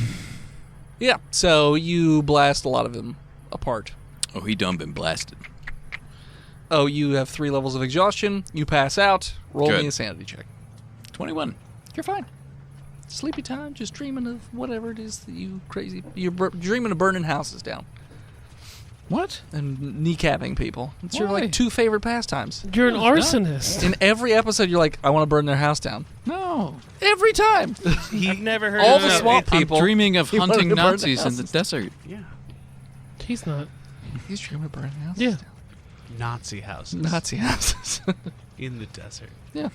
Yeah. So you blast a lot of him apart. Oh, he done been blasted. Oh, you have 3 levels of exhaustion. You pass out. Roll Good. me a sanity check. 21. You're fine. Sleepy time, just dreaming of whatever it is that you crazy. You're dreaming of burning houses down What? and kneecapping people. It's your Why? like 2 favorite pastimes. You're an No, it's not. arsonist. In every episode, you're like, I want to burn their house down. No. Every time. I've never heard All of the that. swamp people. I'm dreaming of He wanted hunting to burn the Nazis in the houses. desert. Yeah. He's not. He's dreaming of burning houses Yeah. down. Nazi houses. Nazi houses. In the desert. Yeah.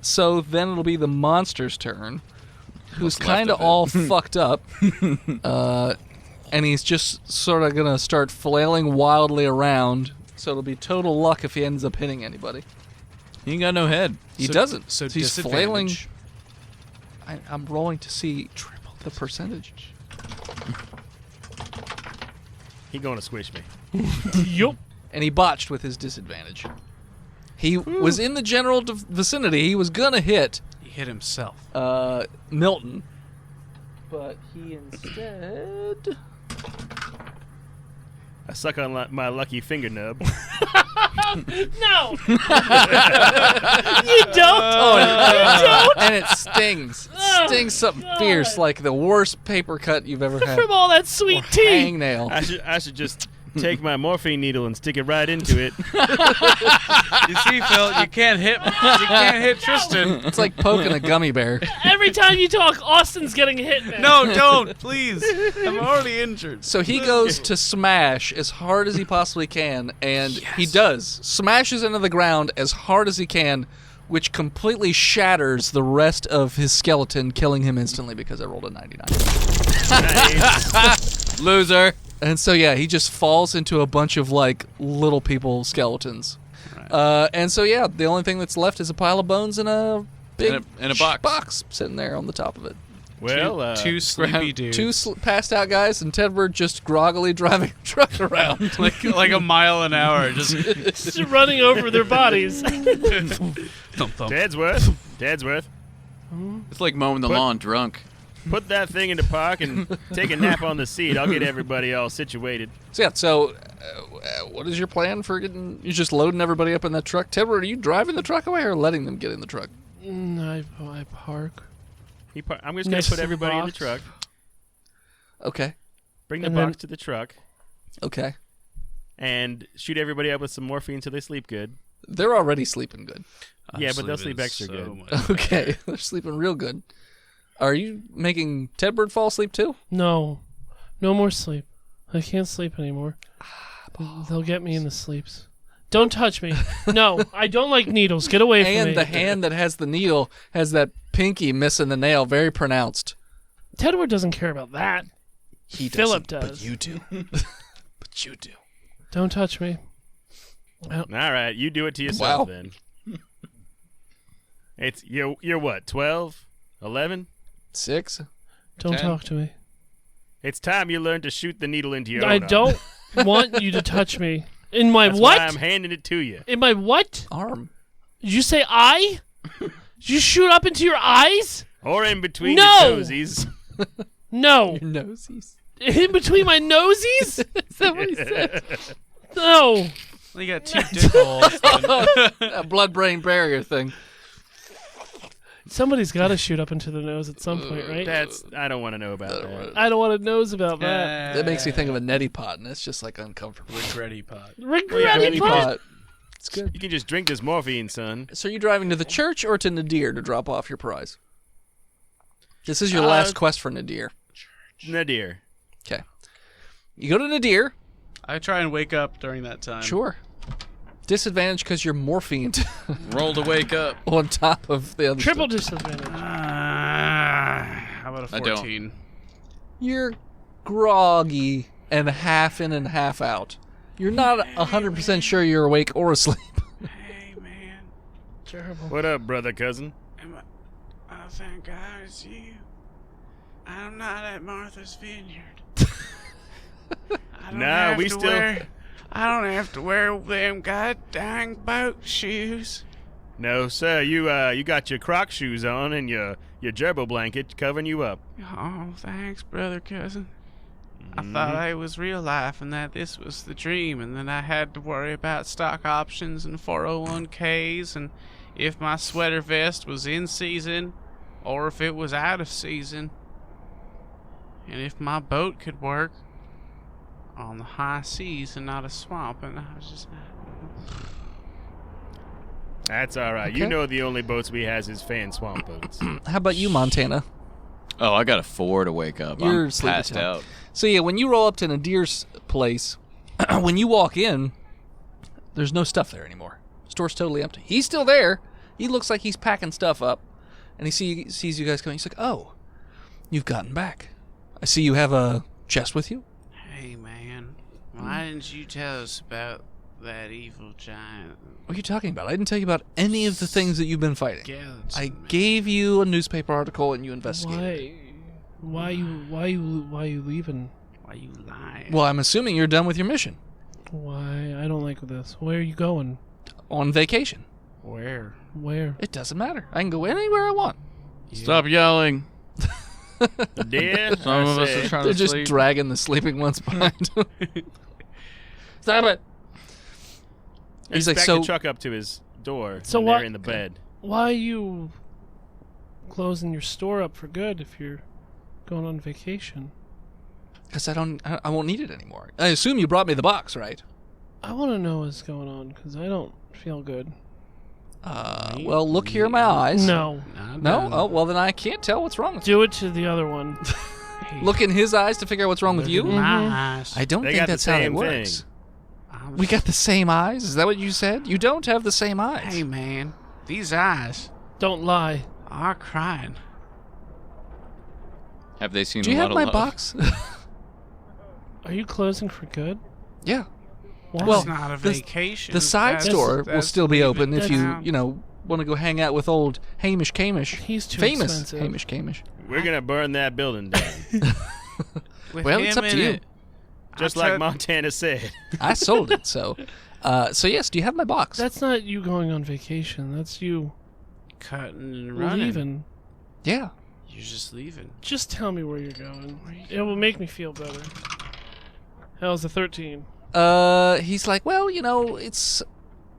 So then it'll be the monster's turn, who's What's left kind of of it? all fucked up. And he's just sort of going to start flailing wildly around. So it'll be total luck if he ends up hitting anybody. He ain't got no head. He So- doesn't. So he's flailing. disadvantage. I'm rolling to see the percentage. He gonna squish me. Yup. And he botched with his disadvantage. He was in the general vicinity. He was going to hit He hit himself. Milton. But he instead... I suck on my lucky finger nub. No! You don't! And it stings. Oh, Stings something God. fierce, like the worst paper cut you've ever had. From all that sweet tea! Hangnail. I should just take my morphine needle and stick it right into it. You see, Phil, you can't hit Tristan. It's like poking a gummy bear. Every time you talk, Austin's getting hit, man. No, don't, please. I'm already injured. So he goes to smash as hard as he possibly can, and he does. Smashes into the ground as hard as he can, which completely shatters the rest of his skeleton, killing him instantly because I rolled a 99. Nice. Loser. And so, yeah, he just falls into a bunch of, like, little people skeletons. And so, yeah, the only thing that's left is a pile of bones and a big And a box. sitting there on the top of it. Well, two sleepy dudes. Two passed out guys and Tedward just groggily driving a truck around. like a mile an hour, just Just running over their bodies. thump thump. Dadsworth, It's like mowing the What? lawn drunk. put that thing in the park and take a nap on the seat. I'll get everybody all situated. So what is your plan for getting... You're just loading everybody up in that truck? Tedward, are you driving the truck away or letting them get in the truck? I park. I'm just going Next to put to the everybody in the box. truck. Okay. Bring the And then- box to the truck. Okay. And shoot everybody up with some morphine so they sleep good. They're already sleeping good. Yeah, but they'll sleep extra good. Okay. They're sleeping real good. Are you making Tedbird fall asleep too? No more sleep. I can't sleep anymore. They'll get me in the sleeps. Don't touch me. No, I don't like needles. Get away from me. And the hand that has the needle has that pinky missing the nail, very pronounced. Tedward doesn't care about that. He Philip doesn't, does. But you do. But you do. Don't touch me. All right, you do it to yourself Wow. then. It's you're what, 12? 11? 6? Don't 10. talk to me. It's time you learn to shoot the needle into your I own arm. don't want you to touch me. In my That's what? why I'm handing it to you. In my what? Arm. Did you say eye? Did you shoot up into your eyes? Or in between No! your toesies. No. Nosies. In between my nosies? Is that what he said? No. You got 2 dick holes. A blood-brain barrier thing. Somebody's got to shoot up into the nose at some point, right? I don't want to know about that. I don't want to nose about that. That makes me think of a neti pot, and it's just like uncomfortable. Ready pot. Regretty Neti pot. pot. It's good. You can just drink this morphine, son. So are you driving to the church or to Nadir to drop off your prize? This is your last quest for Nadir. Nadir. Okay. You go to Nadir. I try and wake up during that time. Sure. Disadvantage because you're morphined Roll to wake up. on top of the other Triple stuff. disadvantage. How about a I don't. 14? You're groggy and half in and half out. You're not 100% sure you're awake or asleep. Hey, man. Terrible. What up, brother cousin? Oh, thank God it's you. I'm not at Martha's Vineyard. I don't Nah, have we to still- I don't have to wear them goddamn boat shoes. No, sir. You got your Croc shoes on and your gerbil blanket covering you up. Oh, thanks, brother cousin. I thought I was real life and that this was the dream, and then I had to worry about stock options and 401ks and if my sweater vest was in season or if it was out of season, and if my boat could work on the high seas and not a swamp. And I was just... That's all right. You Okay. know the only boats we has is fan swamp boats. How about you, Montana? Oh, I got a 4 to wake up. You're I'm sleepy passed time. out. So yeah, when you roll up to Nadir's place, when you walk in, there's no stuff there anymore. Store's totally empty. He's still there. He looks like he's packing stuff up, and he sees you guys coming. He's like, "Oh, you've gotten back. I see you have a chest with you." Hey, man. Why didn't you tell us about that evil giant? What are you talking about? I didn't tell you about any of the things that you've been fighting. Skeleton, I man. gave you a newspaper article, and you investigated. Why you leaving? Why you lying? Well, I'm assuming you're done with your mission. Why? I don't like this. Where are you going? On vacation. Where? Where? It doesn't matter. I can go anywhere I want. Stop yelling. Dear, Some of us I are said, trying They're to just sleep. dragging the sleeping ones behind. Stop it. He's like, back so the truck up to his door. So and what- they're in the bed. Why are you closing your store up for good if you're going on vacation? because I won't need it anymore. I assume you brought me the box, right? I want to know what's going on because I don't feel good. Well, look here in my eyes. No. No? Oh, well, then I can't tell what's wrong with you. Do it to the other one. Look in his eyes to figure out what's wrong with you? My eyes. I don't They think got the that's how it same works. I'm We got the same eyes? Is that what you said? You don't have the same eyes. Hey, man. These eyes Don't lie. are crying. Have they seen Do you a have lot my of love? box? Are you closing for good? Yeah. Why? Well, It's not a the- vacation. The side That's- store will that's still be open if leaving you town. want to go hang out with old Hamish Camish. He's too Famous expensive. Hamish Camish. We're going to burn that building down. With Well, it's him up to in you. it. Just I like tried- Montana said. I sold it, so yes, do you have my box? That's not you going on vacation. That's you Cutting and running. leaving. Yeah. You're just leaving. Just tell me where you're going. It will make me feel better. How's the 13? He's like, well, it's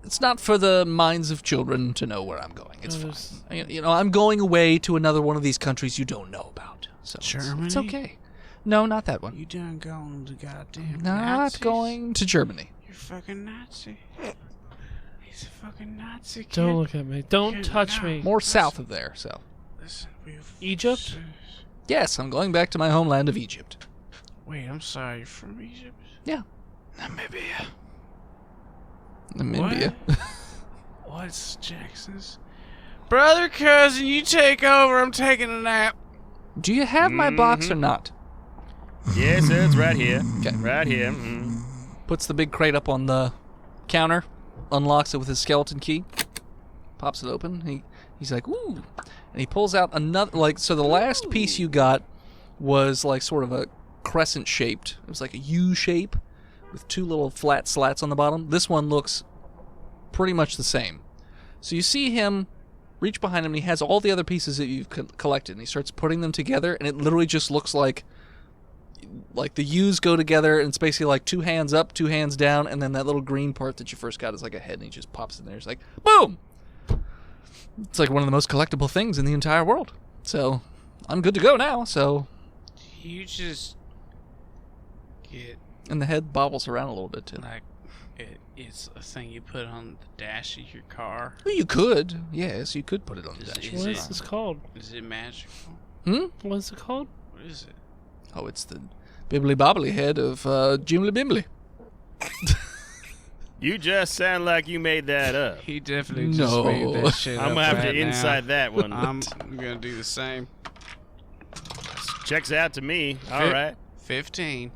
it's not for the minds of children to know where I'm going. It's No, fine. You know, I'm going away to another one of these countries you don't know about. So Germany? It's okay. No, not that one. You done going to goddamn Not Nazis? going to Germany. You're fucking Nazi. He's a fucking Nazi kid. Don't look at me. Don't Kid, touch no. me. More south of there, so. Listen, Egypt? Yes, I'm going back to my homeland of Egypt. Wait, I'm sorry. You're from Egypt? Yeah. Namibia. Namibia. What's Jackson's? Brother, cousin, you take over. I'm taking a nap. Do you have my box or not? Yes, sir, it's right here. Okay. Right here. Mm. Puts the big crate up on the counter, unlocks it with his skeleton key, pops it open. He's like, "Ooh," and he pulls out another. Like, so the last piece you got was like sort of a crescent shaped. It was like a U shape with two little flat slats on the bottom. This one looks pretty much the same. So you see him reach behind him, and he has all the other pieces that you've collected, and he starts putting them together, and it literally just looks like the U's go together, and it's basically like 2 hands up, 2 hands down, and then that little green part that you first got is like a head, and he just pops in there. It's like, boom! It's like one of the most collectible things in the entire world. So, I'm good to go now, so... You just get, And the head bobbles around a little bit, too. like, it's a thing you put on the dash of your car. Well, you could. Yes, you could put it on the dash. What is this called? Is it magical? What is it called? What is it? Oh, it's the bibbly-bobbly head of Jimly Bimbly. You just sound like you made that up. He definitely No. just made that shit I'm up gonna have right to now. inside that one. I'm gonna do the same. Checks out to me. All right. 15.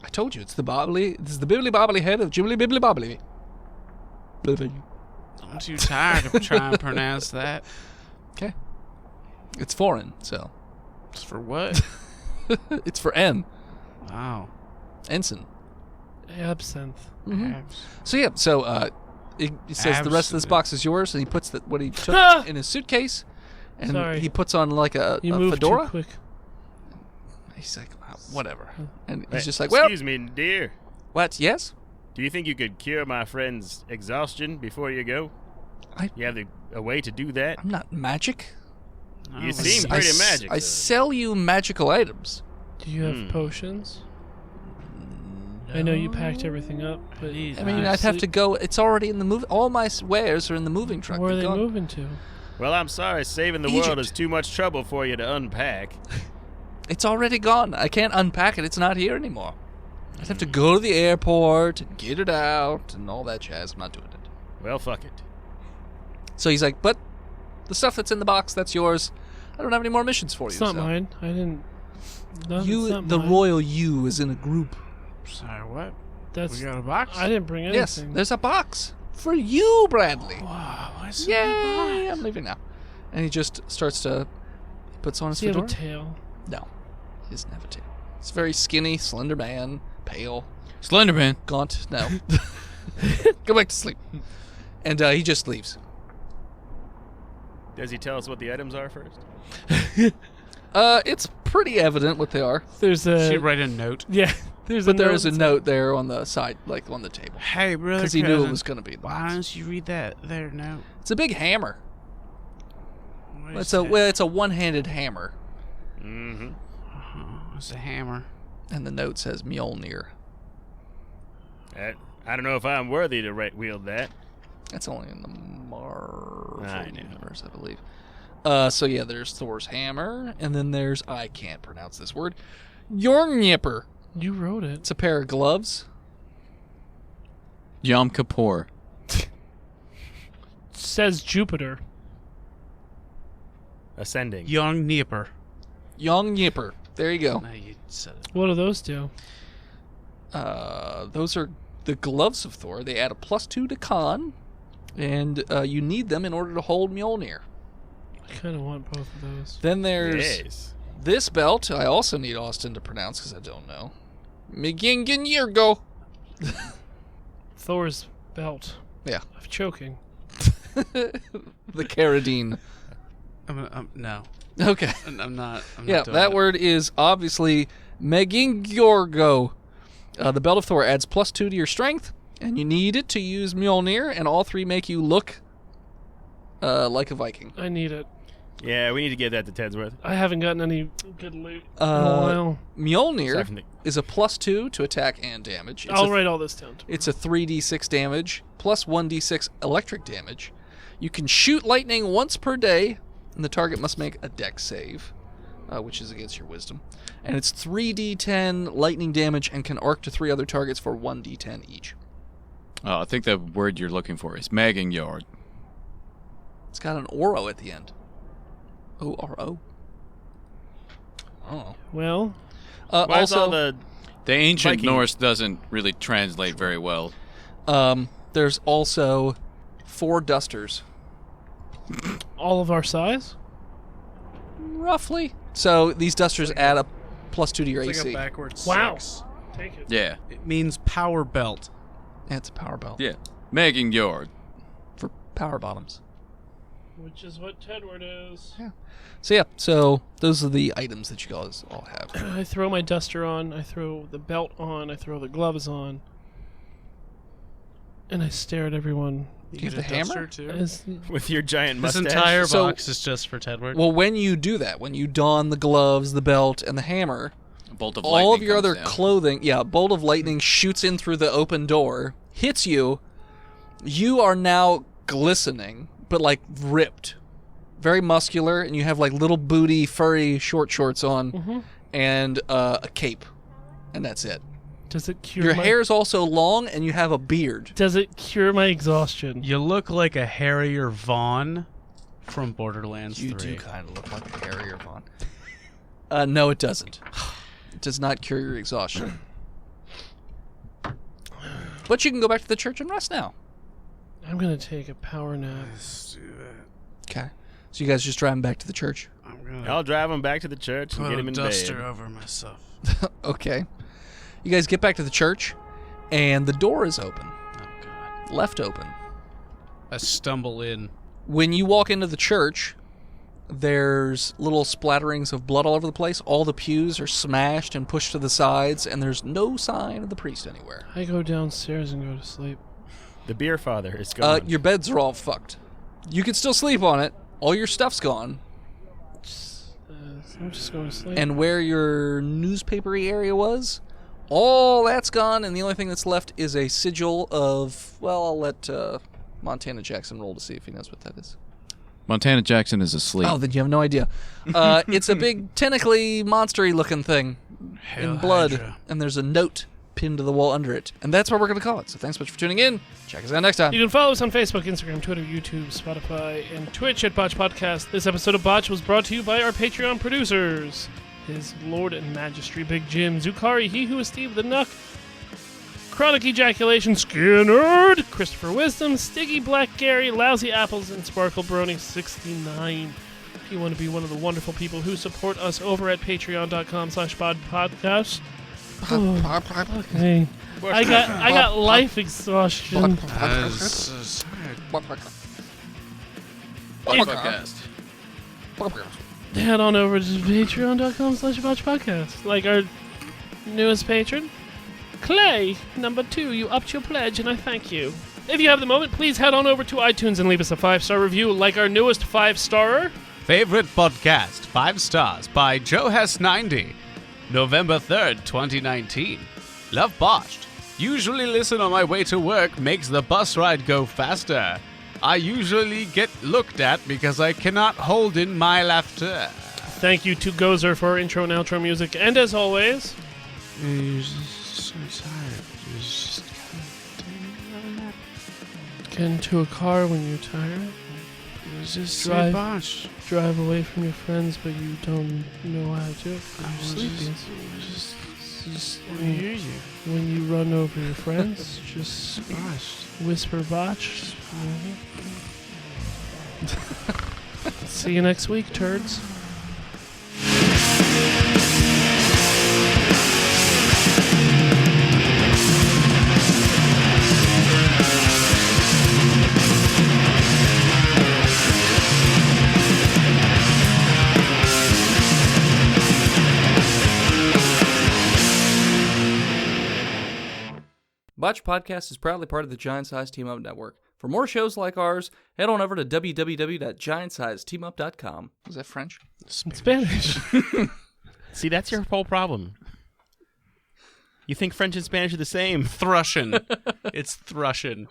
I told you, it's the bibbly-bobbly head of Jimly Bibbly Bobbly. I'm too tired of trying to pronounce that. Okay. It's foreign, so. It's for what? It's for N. Wow. Ensign. Absinthe. So yeah, it says the rest of this Absinthe. box is yours, and he puts what he took Ah! in his suitcase, and Sorry. he puts on like a You moved fedora. too quick. He's like, "Wow, whatever, and Hey, he's just like, well, excuse me, dear. what? Yes, Do you think you could cure my friend's exhaustion before you go? You have a way to do that? I'm not magic. You Oh, seem I pretty s- magic. I sir. sell you magical items. Do you have potions? I know you packed everything up, but Please, I mean, I'd have to go. It's already in the move. All my wares are in the moving truck. Where are They're they gone. moving to? Well, I'm sorry. Saving the Egypt. world is too much trouble for you to unpack. It's already gone. I can't unpack it. It's not here anymore. I'd have to go to the airport and get it out and all that jazz. I'm not doing it. Well, fuck it. So he's like, but the stuff that's in the box, that's yours. I don't have any more missions for It's you. not so. mine. I didn't. No, it's You, not the mine. royal you, is in a group. Sorry, what? That's. We got a box? I didn't bring anything. Yes, there's a box for you, Bradley. Wow, what's Yay! I'm leaving now. And he just starts to. He puts on his Does he have a fedora. tail? No, he doesn't have a tail. He's a very skinny, slender man, pale, Slenderman. gaunt. No, go back to sleep. And he just leaves. Does he tell us what the items are first? It's pretty evident what they are, There's a. She write a note. Yeah. There's but a there note is a that's- note there on the side, like on the table, Hey, brother, because he knew it cousin, was going to be. in the Why box. don't you read that there note? It's a big hammer. What It's is a that? well, it's a one-handed hammer, Mm-hmm. It's a hammer. and the note says Mjolnir. I don't know if I'm worthy to wield that. That's only in the Marvel I know. universe, I believe. So yeah, there's Thor's hammer, and then there's, I can't pronounce this word, Jornjipper. You wrote it. It's a pair of gloves. Yom Kippur. Says Jupiter. Ascending. Young Nipper. Jornjipper. There you go. Now you said it. What do those do? Those are the gloves of Thor. They add a +2 to con, and you need them in order to hold Mjolnir. I kind of want both of those. Then there's Yes. this belt. I also need Austin to pronounce because I don't know. Migingingirgo. Thor's belt. Yeah. I'm choking. The Carradine. No. Okay. I'm not. I'm Yeah, not doing that it. word is obviously Megingorgo. The Belt of Thor adds +2 to your strength, and you need it to use Mjolnir, and all 3 make you look like a Viking. I need it. Yeah, we need to get that to Tedsworth. I haven't gotten any good loot in a while. Mjolnir is a +2 to attack and damage. I'll write all this down. It's a 3d6 damage, plus 1d6 electric damage. You can shoot lightning once per day, and the target must make a dex save, which is against your wisdom. And it's 3d10 lightning damage and can arc to 3 other targets for 1d10 each. Oh, I think the word you're looking for is magging yard. It's got an oro at the end. O-R-O. Oh. Well, Why's also, all the ancient Viking- Norse doesn't really translate very well. there's also 4 dusters. all of our size? Roughly. So these dusters add a +2 to your It's AC. like a backwards Wow. 6. Take it. Yeah. It means power belt. And it's a power belt Yeah. Magging yard. for power bottoms. Which is what Tedward is. So those are the items that you guys all have. I throw my duster on, I throw the belt on, I throw the gloves on, and I stare at everyone. You have the hammer? Too? As, with your giant This mustache? entire So- box is just for Tedward. Well, when you do that, when you don the gloves, the belt, and the hammer, A bolt of all lightning of your comes other down. clothing, a bolt of lightning shoots in through the open door, hits you. You are now glistening, but like ripped. Very muscular, and you have like little booty, furry short shorts on, and a cape. And that's it. does it cure Your my hair's also long, and you have a beard. Does it cure my exhaustion? You look like a Harrier Vaughn from Borderlands 3. You do kind of look like a Harrier Vaughn. No, it doesn't. It does not cure your exhaustion. But you can go back to the church and rest now. I'm gonna take a power nap. Let's do that. Okay. So you guys just driving back to the church? I'm gonna I'll drive him back to the church and put get a him in duster bed. over myself. Okay. You guys get back to the church, and the door is open. Oh, God. Left open. I stumble in. When you walk into the church, there's little splatterings of blood all over the place. All the pews are smashed and pushed to the sides, and there's no sign of the priest anywhere. I go downstairs and go to sleep. The beer father is gone. Your beds are all fucked. You can still sleep on it. All your stuff's gone. I'm just going to sleep. And where your newspapery area was, all that's gone, and the only thing that's left is a sigil of, well, I'll let Montana Jackson roll to see if he knows what that is. Montana Jackson is asleep. Oh, then you have no idea. It's a big, tentacly, monstery looking thing in blood, Hydra. and there's a note pinned to the wall under it. And that's what we're going to call it. So thanks so much for tuning in. Check us out next time. You can follow us on Facebook, Instagram, Twitter, YouTube, Spotify, and Twitch at Botched Podcast. This episode of Botch was brought to you by our Patreon producers. His Lord and Majesty Big Jim, Zukari, He Who is Steve the Nuck, Chronic Ejaculation Skinnerd, Christopher Wisdom, Stiggy Black Gary, Lousy Apples, and Sparkle Brony 69. If you want to be one of the wonderful people who support us over at patreon.com/bodpodcast. Okay. I got life exhaustion. Podcast. Head on over to patreon.com/botchpodcast. Like our newest patron, Clay, number 2, you upped your pledge and I thank you. If you have the moment, please head on over to iTunes and leave us a 5-star review like our newest 5-starer. Favorite podcast, 5 stars by Joe Hess 90. November 3rd, 2019. Love Botched. Usually listen on my way to work, makes the bus ride go faster. I usually get looked at because I cannot hold in my laughter. Thank you to Gozer for our intro and outro music. And as always, You're just so tired. You're just get into a car when you're tired. just Drive. Botched. Drive away from your friends, but you don't know how to do it because I you're was sleepy. just want to hear you. When you run over your friends, just Botched. whisper botch. See you next week, turds. Botched Podcast is proudly part of the Giant Size Team Up Network. For more shows like ours, head on over to www.giantsizeteamup.com. Was that French? Spanish. See, that's your whole problem. You think French and Spanish are the same. Thrushin'. It's thrushin'.